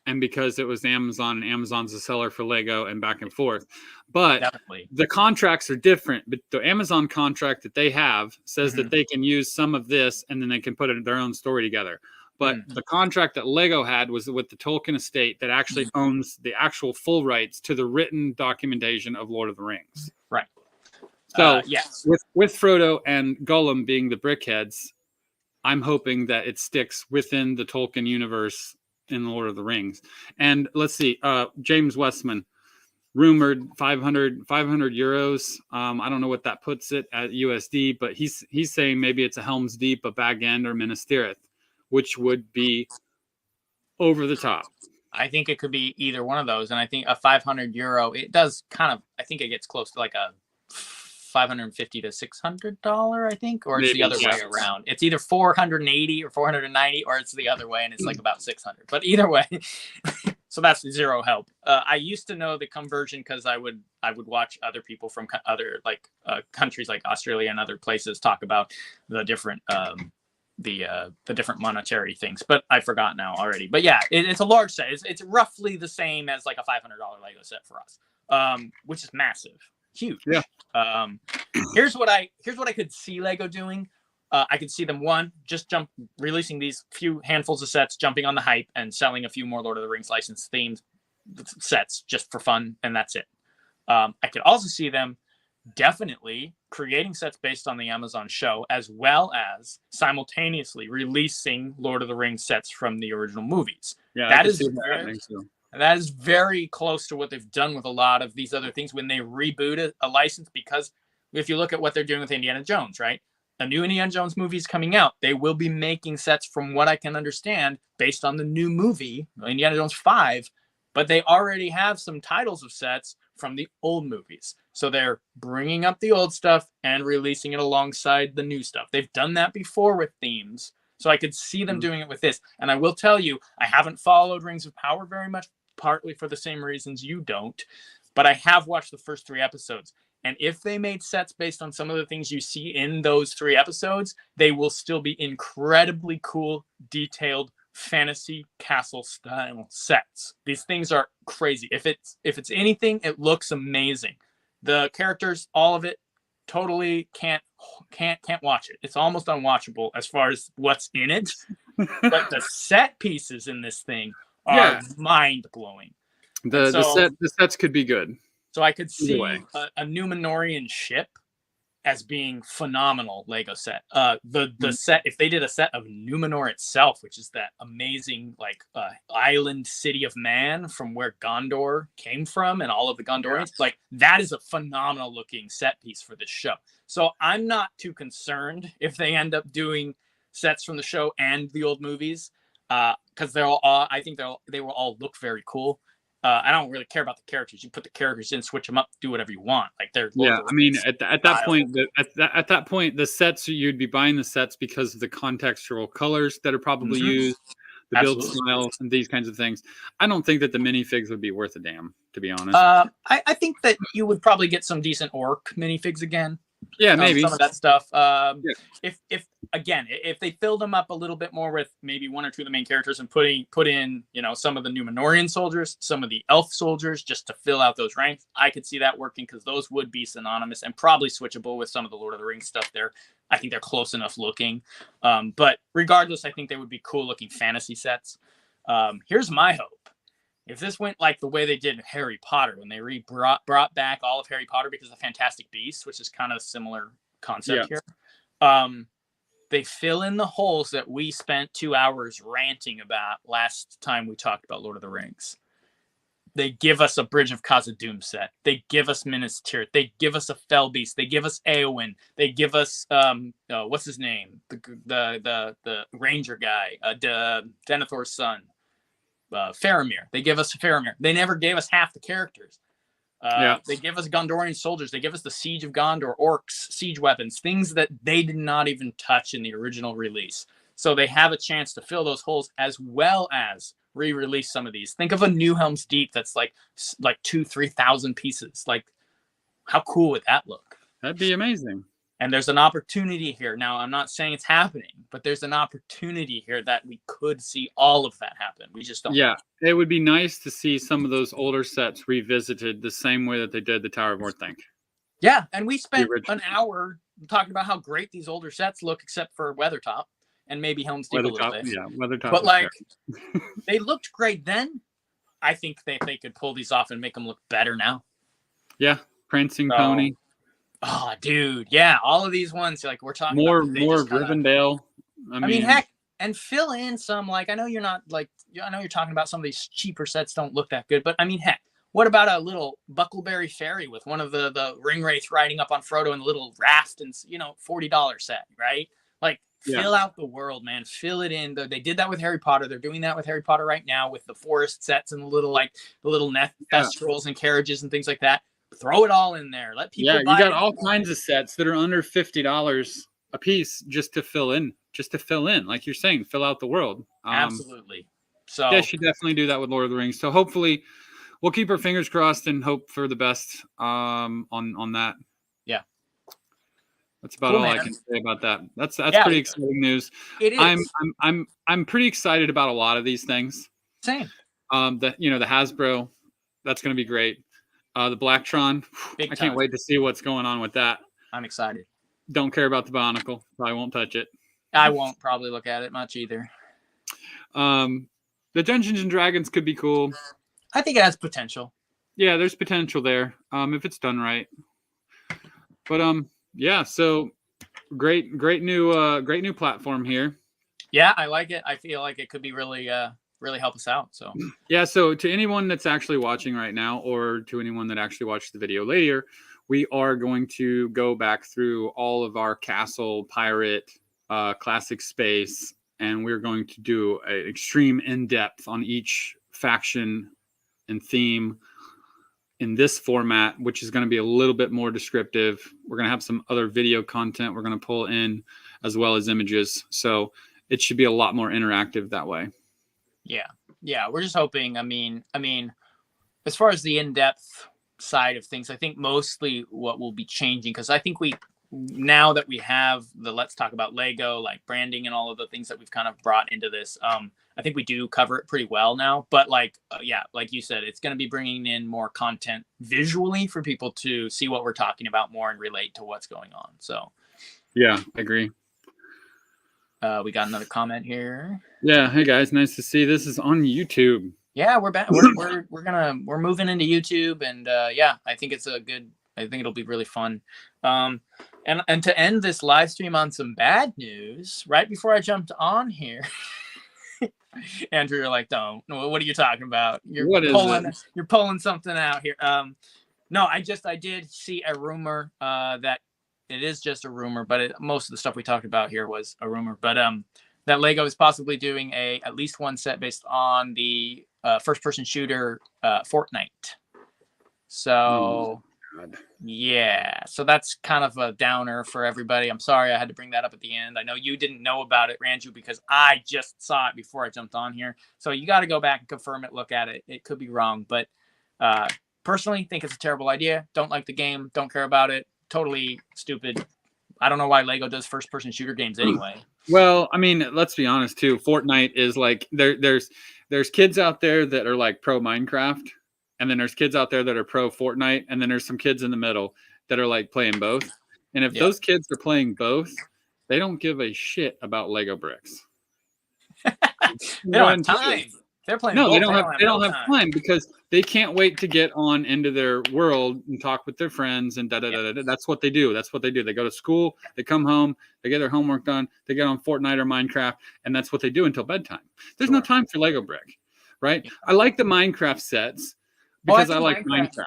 and because it was Amazon, and Amazon's a seller for Lego, and back and forth. But definitely, the contracts are different. But the Amazon contract that they have says that they can use some of this and then they can put their own story together. But the contract that Lego had was with the Tolkien estate that actually owns the actual full rights to the written documentation of Lord of the Rings. Right. So yes, with Frodo and Gollum being the brickheads, I'm hoping that it sticks within the Tolkien universe in the Lord of the Rings. And let's see, James Westman, rumored 500 euros. I don't know what that puts it at USD, but he's saying maybe it's a Helm's Deep, a Bag End, or Minas Tirith, which would be over the top. I think it could be either one of those. And I think a 500 euro, it does kind of, I think it gets close to like a $550 to $600, I think, or it's the other way around. It's either 480 or 490, or it's the other way, and it's like about 600. But either way, so that's zero help. I used to know the conversion because I would watch other people from other countries like Australia and other places talk about the different the different monetary things, but I forgot now already. But yeah, it's a large set. It's roughly the same as like a $500 Lego set for us, which is massive. Huge. Yeah. Here's what I could see Lego doing. I could see them releasing these few handfuls of sets, jumping on the hype, and selling a few more Lord of the Rings licensed themed sets just for fun, and that's it. I could also see them definitely creating sets based on the Amazon show, as well as simultaneously releasing Lord of the Rings sets from the original movies. Yeah, that is very close to what they've done with a lot of these other things when they reboot a license, because if you look at what they're doing with Indiana Jones, right? A new Indiana Jones movie is coming out. They will be making sets, from what I can understand, based on the new movie, Indiana Jones 5, but they already have some titles of sets from the old movies. So they're bringing up the old stuff and releasing it alongside the new stuff. They've done that before with themes. So I could see them doing it with this. And I will tell you, I haven't followed Rings of Power very much, partly for the same reasons you don't, but I have watched the first 3 episodes. And if they made sets based on some of the things you see in those 3 episodes, they will still be incredibly cool, detailed fantasy castle style sets. These things are crazy. If it's anything, it looks amazing. The characters, all of it, totally can't watch it. It's almost unwatchable as far as what's in it. But the set pieces in this thing are mind-blowing. The sets could be good. So I could see a Numenorian ship as being phenomenal Lego set. The set, if they did a set of Numenor itself, which is that amazing island city of man from where Gondor came from, and all of the Gondorians, that is a phenomenal looking set piece for this show. So I'm not too concerned if they end up doing sets from the show and the old movies, because I think they will all look very cool. I don't really care about the characters. You put the characters in, switch them up, do whatever you want. At that point, the sets, you'd be buying the sets because of the contextual colors that are probably used, the build styles, and these kinds of things. I don't think that the minifigs would be worth a damn, to be honest. I think that you would probably get some decent orc minifigs again. Yeah, maybe some of that stuff. Yeah. If again, if they filled them up a little bit more with maybe one or two of the main characters and put in, you know, some of the Numenorian soldiers, some of the elf soldiers, just to fill out those ranks, I could see that working, because those would be synonymous and probably switchable with some of the Lord of the Rings stuff there. I think they're close enough looking. But regardless, I think they would be cool looking fantasy sets. Here's my hope. If this went like the way they did Harry Potter, when they brought back all of Harry Potter because of Fantastic Beasts, which is kind of a similar concept here, they fill in the holes that we spent 2 hours ranting about last time we talked about Lord of the Rings. They give us a Bridge of Khazad-dûm set. They give us Minas Tirith. They give us a Fell Beast. They give us Éowyn. They give us what's his name? The Ranger guy, Denethor's son. Faramir. They give us Faramir. They never gave us half the characters. They give us Gondorian soldiers. They give us the Siege of Gondor, orcs, siege weapons, things that they did not even touch in the original release. So they have a chance to fill those holes, as well as re-release some of these. Think of a New Helm's Deep that's like 2,000-3,000 pieces. Like, how cool would that look? That'd be amazing. And there's an opportunity here. Now, I'm not saying it's happening, but there's an opportunity here that we could see all of that happen. We just don't. Yeah, it would be nice to see some of those older sets revisited the same way that they did the Tower of Orthanc. Yeah, and we spent an hour talking about how great these older sets look, except for Weathertop and maybe Helm's Deep a little bit. Yeah, Weathertop. But like, they looked great then. I think they could pull these off and make them look better now. Yeah, Prancing Pony. Oh, dude, yeah, all of these ones, like we're talking more about, Rivendell. I mean, heck, and fill in some, like, I know you're talking about some of these cheaper sets don't look that good, but I mean, heck, what about a little Buckleberry Ferry with one of the Ringwraiths riding up on Frodo in the little raft and, you know, $40 set, right? Like, fill out the world, man. Fill it in. They did that with Harry Potter. They're doing that with Harry Potter right now with the forest sets and the little Thestrals and carriages and things like that. Throw it all in there. Let people. Yeah, you got all kinds of sets that are under $50 a piece just to fill in. Like you're saying, fill out the world. Absolutely. So they should definitely do that with Lord of the Rings. So hopefully, we'll keep our fingers crossed and hope for the best on that. Yeah, that's about all I can say about that. That's pretty exciting news. It is. I'm pretty excited about a lot of these things. Same. The Hasbro, that's going to be great. The Blacktron, I can't wait to see what's going on with that. I'm excited. Don't care about the Bionicle. Probably won't touch it. I won't probably look at it much either. The Dungeons and Dragons could be cool. I think it has potential. Yeah, there's potential there if it's done right. But yeah, so great new platform here. Yeah, I like it. I feel like it could be really help us out. So yeah, so to anyone that's actually watching right now, or to anyone that actually watched the video later, we are going to go back through all of our castle, pirate, classic space, and we're going to do an extreme in-depth on each faction and theme in this format, which is going to be a little bit more descriptive. We're going to have some other video content we're going to pull in, as well as images, so it should be a lot more interactive that way. Yeah, we're just hoping. I mean, as far as the in-depth side of things, I think mostly what will be changing, because I think now that we have the Let's Talk About Lego, like branding and all of the things that we've kind of brought into this, I think we do cover it pretty well now. But like you said, it's going to be bringing in more content visually for people to see what we're talking about more and relate to what's going on. So yeah, I agree. We got another comment here. Yeah, hey guys, nice to see. This is on YouTube. Yeah, we're back. We're moving into YouTube, and I think it'll be really fun. And to end this live stream on some bad news, right before I jumped on here, Andrew, you're like, don't. What are you talking about? You're pulling something out here. No, I did see a rumor that it is just a rumor, but most of the stuff we talked about here was a rumor. But that Lego is possibly doing at least one set based on the first-person shooter Fortnite. So yeah, so that's kind of a downer for everybody. I'm sorry I had to bring that up at the end. I know you didn't know about it, Ranju, because I just saw it before I jumped on here. So you got to go back and confirm it, look at it. It could be wrong, but personally think it's a terrible idea. Don't like the game, don't care about it. totally stupid. I don't know why Lego does first-person shooter games anyway. Well, I mean, let's be honest too. Fortnite is like there's kids out there that are like pro Minecraft, and then there's kids out there that are pro Fortnite, and then there's some kids in the middle that are like playing both. And if those kids are playing both, they don't give a shit about Lego bricks. They don't have time. They're playing. No, both. they don't have time because they can't wait to get on into their world and talk with their friends and That's what they do. That's what they do. They go to school, they come home, they get their homework done, they get on Fortnite or Minecraft, and that's what they do until bedtime. There's no time for Lego brick, right? Yeah. I like the Minecraft sets because I like Minecraft.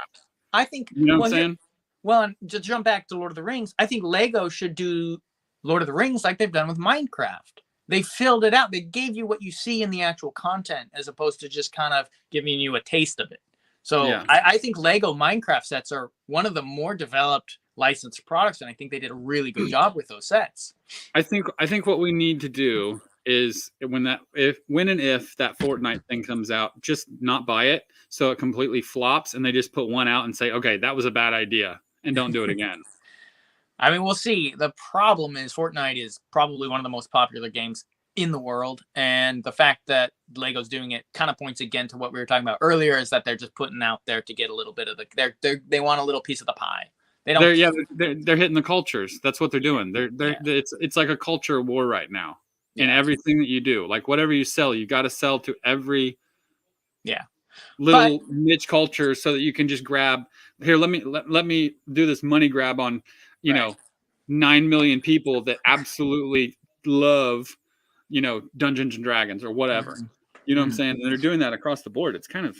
I think you know what I'm saying. Well, to jump back to Lord of the Rings, I think Lego should do Lord of the Rings like they've done with Minecraft. They filled it out. They gave you what you see in the actual content as opposed to just kind of giving you a taste of it. So I think Lego Minecraft sets are one of the more developed licensed products, and I think they did a really good job with those sets. I think what we need to do is when and if that Fortnite thing comes out, just not buy it so it completely flops, and they just put one out and say, okay, that was a bad idea, and don't do it again. I mean, we'll see. The problem is Fortnite is probably one of the most popular games in the world. And the fact that Lego's doing it kind of points again to what we were talking about earlier, is that they're just putting out there to get a little bit of they want a little piece of the pie. They don't. They're hitting the cultures. That's what they're doing. It's like a culture war right now in everything that you do. Like whatever you sell, you got to sell to every little niche culture so that you can just grab here. Let me do this money grab on. 9 million people that absolutely love, Dungeons and Dragons or whatever. You know what I'm saying? And they're doing that across the board. It's kind of,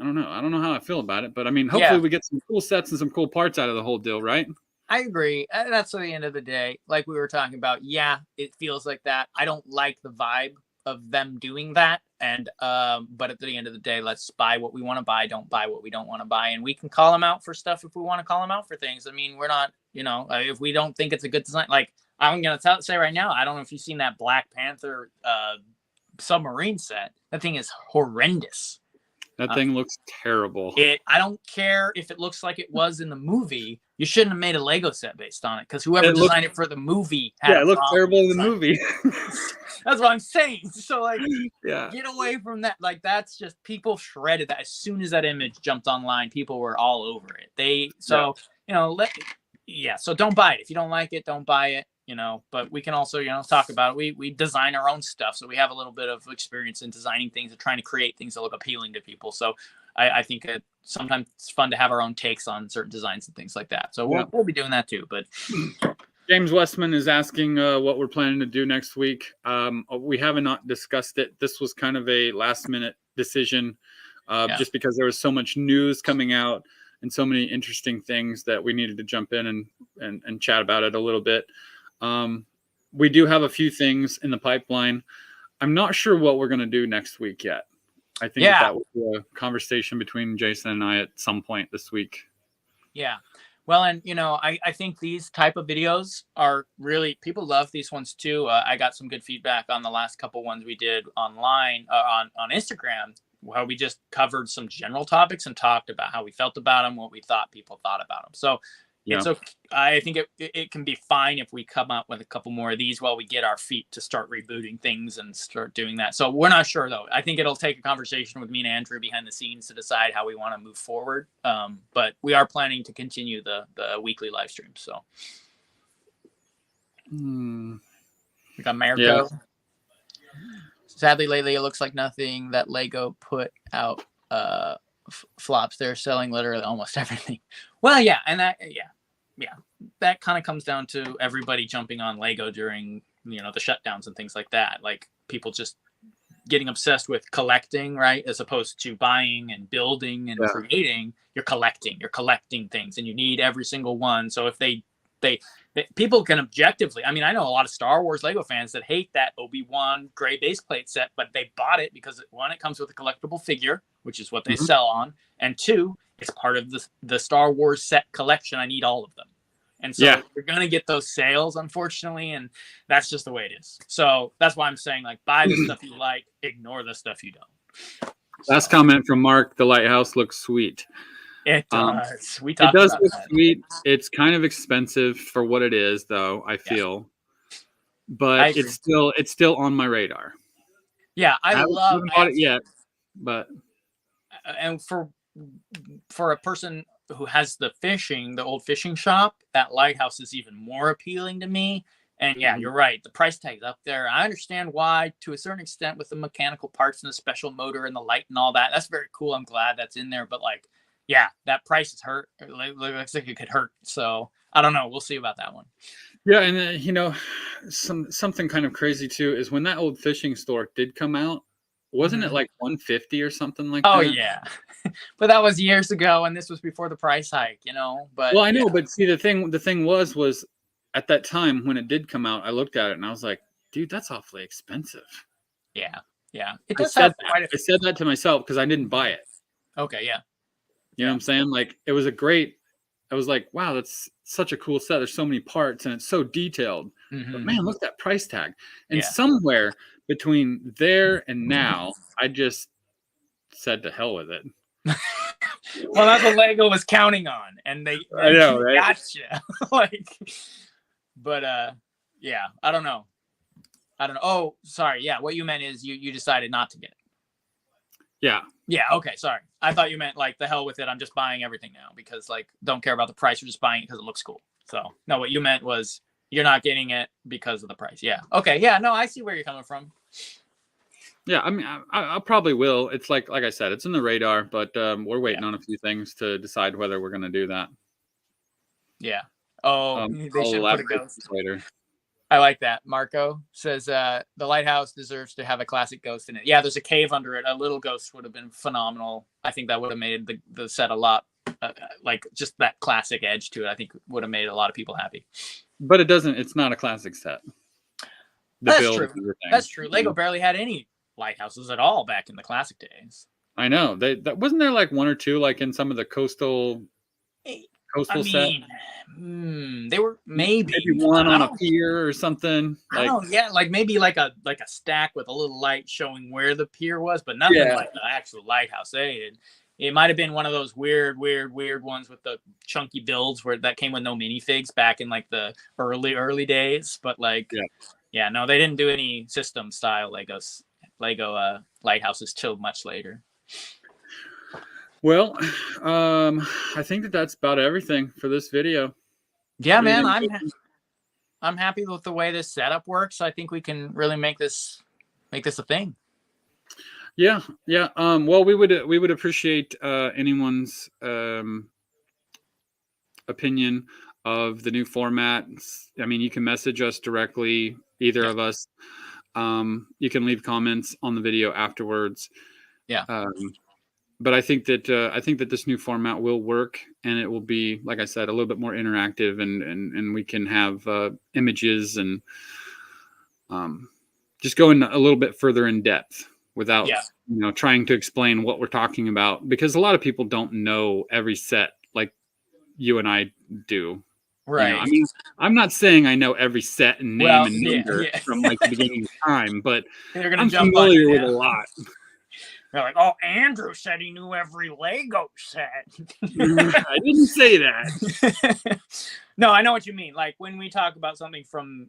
I don't know how I feel about it, but I mean, hopefully we get some cool sets and some cool parts out of the whole deal, right? I agree. That's at the end of the day, like we were talking about. Yeah, it feels like that. I don't like the vibe of them doing that. And but at the end of the day, let's buy what we want to buy. Don't buy what we don't want to buy. And we can call them out for stuff if we want to call them out for things. I mean, we're not, if we don't think it's a good design, like I'm going to say right now, I don't know if you've seen that Black Panther submarine set. That thing is horrendous. That thing looks terrible. I don't care if it looks like it was in the movie. You shouldn't have made a Lego set based on it, because whoever designed it for the movie had it looked terrible in the movie. That's what I'm saying. So like, get away from that. Like, that's just, people shredded that. As soon as that image jumped online, people were all over it. So don't buy it. If you don't like it, don't buy it. But we can also, talk about it. We design our own stuff. So we have a little bit of experience in designing things and trying to create things that look appealing to people. So I think sometimes it's fun to have our own takes on certain designs and things like that. So we'll be doing that too. But James Westman is asking what we're planning to do next week. We haven't not discussed it. This was kind of a last minute decision just because there was so much news coming out and so many interesting things that we needed to jump in and chat about it a little bit. We do have a few things in the pipeline. I'm not sure what we're going to do next week yet. I think that will be a conversation between Jason and I at some point this week. Yeah. Well, and, I think these type of videos are really, people love these ones too. I got some good feedback on the last couple ones we did online on Instagram, where we just covered some general topics and talked about how we felt about them, what we thought people thought about them. So it's okay. I think it can be fine if we come up with a couple more of these while we get our feet to start rebooting things and start doing that. So we're not sure, though. I think it'll take a conversation with me and Andrew behind the scenes to decide how we want to move forward. But we are planning to continue the weekly live stream. So we got Marco. Yeah. Sadly, lately, it looks like nothing that Lego put out flops. They're selling literally almost everything. Well, yeah, and that kind of comes down to everybody jumping on Lego during the shutdowns and things like that. Like, people just getting obsessed with collecting, right, as opposed to buying and building and creating. You're collecting things, and you need every single one. So if they people can objectively, I mean, I know a lot of Star Wars Lego fans that hate that Obi-Wan gray base plate set, but they bought it because, one, it comes with a collectible figure, which is what they sell on, and two, it's part of the Star Wars set collection. I need all of them. And so you're going to get those sales, unfortunately, and that's just the way it is. So that's why I'm saying, like, buy the stuff you like, ignore the stuff you don't. Last comment from Mark: the lighthouse looks sweet. It does. We It talked does about look that. sweet. It's kind of expensive for what it is, though, I feel. But agree. it's still on my radar. Yeah, I haven't bought it yet, but and for a person who has the old fishing shop, that lighthouse is even more appealing to me. And yeah, you're right. The price tag's up there. I understand why, to a certain extent, with the mechanical parts and the special motor and the light and all that. That's very cool. I'm glad that's in there. But like, yeah, that price is hurt. It looks like it could hurt. So I don't know. We'll see about that one. Yeah, and you know, something kind of crazy too is when that old fishing store did come out, wasn't it like 150 or something like Oh that? yeah, but that was years ago, and this was before the price hike, you know. But Well, I know, but see, the thing was at that time when it did come out, I looked at it and I was like, dude, that's awfully expensive. yeah, it does have quite a. I said that to myself because I didn't buy it. Okay, yeah. You know what I'm saying? Like it was I was like, wow, that's such a cool set. There's so many parts and it's so detailed. But man, look at that price tag. And somewhere between there and now, I just said to hell with it. Well, that's what Lego was counting on, and they I know, right? Gotcha. Like, but yeah, I don't know. Oh, sorry. Yeah, what you meant is you decided not to get it. Yeah. Yeah. Okay. Sorry. I thought you meant like the hell with it. I'm just buying everything now because like don't care about the price. You're just buying it because it looks cool. So no, what you meant was you're not getting it because of the price. Yeah. Okay. Yeah. No, I see where you're coming from. Yeah. I mean, I probably will. It's like I said, it's in the radar, but we're waiting on a few things to decide whether we're going to do that. Yeah. Oh, they should put a ghost later. I like that. Marco says the lighthouse deserves to have a classic ghost in it. Yeah, there's a cave under it. A little ghost would have been phenomenal. I think that would have made the set a lot, like just that classic edge to it. I think would have made a lot of people happy. But it doesn't. It's not a classic set. That's true. That's true. Lego barely had any lighthouses at all back in the classic days. I know. That wasn't there like one or two like in some of the coastal set. They were maybe one on a pier or something. Like maybe like a stack with a little light showing where the pier was, but nothing like the actual lighthouse. It might have been one of those weird ones with the chunky builds where that came with no minifigs back in like the early days. But like, no, they didn't do any system style Lego lighthouses till much later. Well, I think that's about everything for this video. Yeah, man, I'm happy with the way this setup works. I think we can really make this a thing. Yeah. Well, we would appreciate anyone's opinion of the new format. I mean, you can message us directly, either of us. You can leave comments on the video afterwards. Yeah. But I think that this new format will work, and it will be, like I said, a little bit more interactive, and we can have images and just going a little bit further in depth without trying to explain what we're talking about, because a lot of people don't know every set like you and I do. Right. I mean, I'm not saying I know every set and name and number from like the beginning of time, but I'm familiar with a lot. They're like, oh, Andrew said he knew every Lego set. I didn't say that. No, I know what you mean. Like when we talk about something from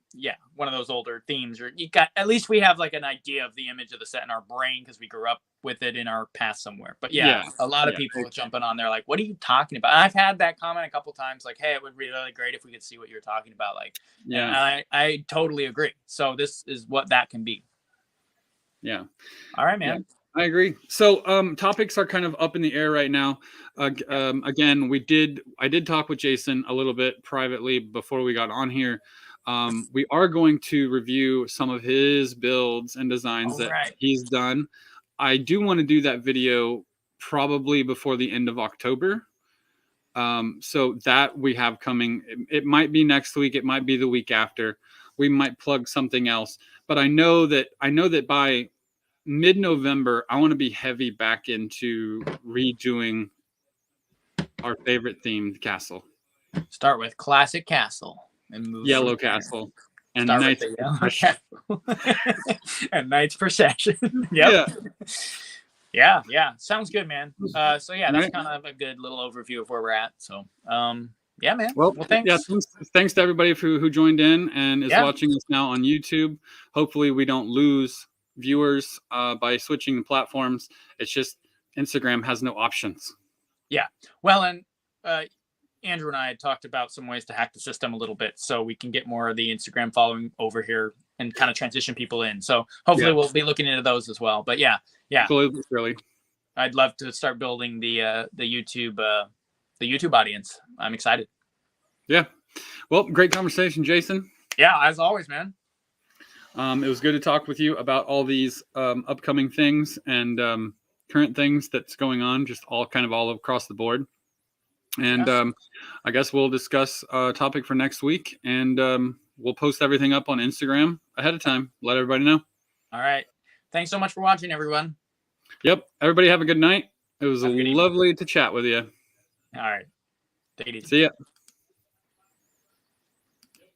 one of those older themes, or at least we have like an idea of the image of the set in our brain because we grew up with it in our past somewhere. But a lot of people jumping on there like, what are you talking about? And I've had that comment a couple times, like, hey, it would be really great if we could see what you're talking about. Like, and I totally agree. So this is what that can be. Yeah. All right, man. Yeah. I agree. So topics are kind of up in the air right now. Again, I did talk with Jason a little bit privately before we got on here. We are going to review some of his builds and designs that he's done. I do want to do that video probably before the end of October. So that we have coming. It might be next week. It might be the week after. We might plug something else. But I know that by mid-November, I want to be heavy back into redoing our favorite themed castle. Start with classic castle and move yellow castle and Knights and Knights Procession. Yep. Yeah, sounds good, man. So yeah, that's Right. kind of a good little overview of where we're at. So yeah, man. Well, Thanks. yeah, thanks to everybody who joined in and is Yeah. watching us now on YouTube. Hopefully we don't lose viewers by switching the platforms. It's just Instagram has no options. Yeah. Well, and Andrew and I had talked about some ways to hack the system a little bit so we can get more of the Instagram following over here and kind of transition people in. So hopefully we'll be looking into those as well. But yeah. Absolutely, really. I'd love to start building the YouTube audience. I'm excited. Yeah. Well, great conversation, Jason. Yeah, as always, man. It was good to talk with you about all these upcoming things and current things that's going on, just all across the board. And I guess we'll discuss a topic for next week, and we'll post everything up on Instagram ahead of time. Let everybody know. All right. Thanks so much for watching, everyone. Yep. Everybody have a good night. It was lovely to chat with you. All right. Take it easy. See ya.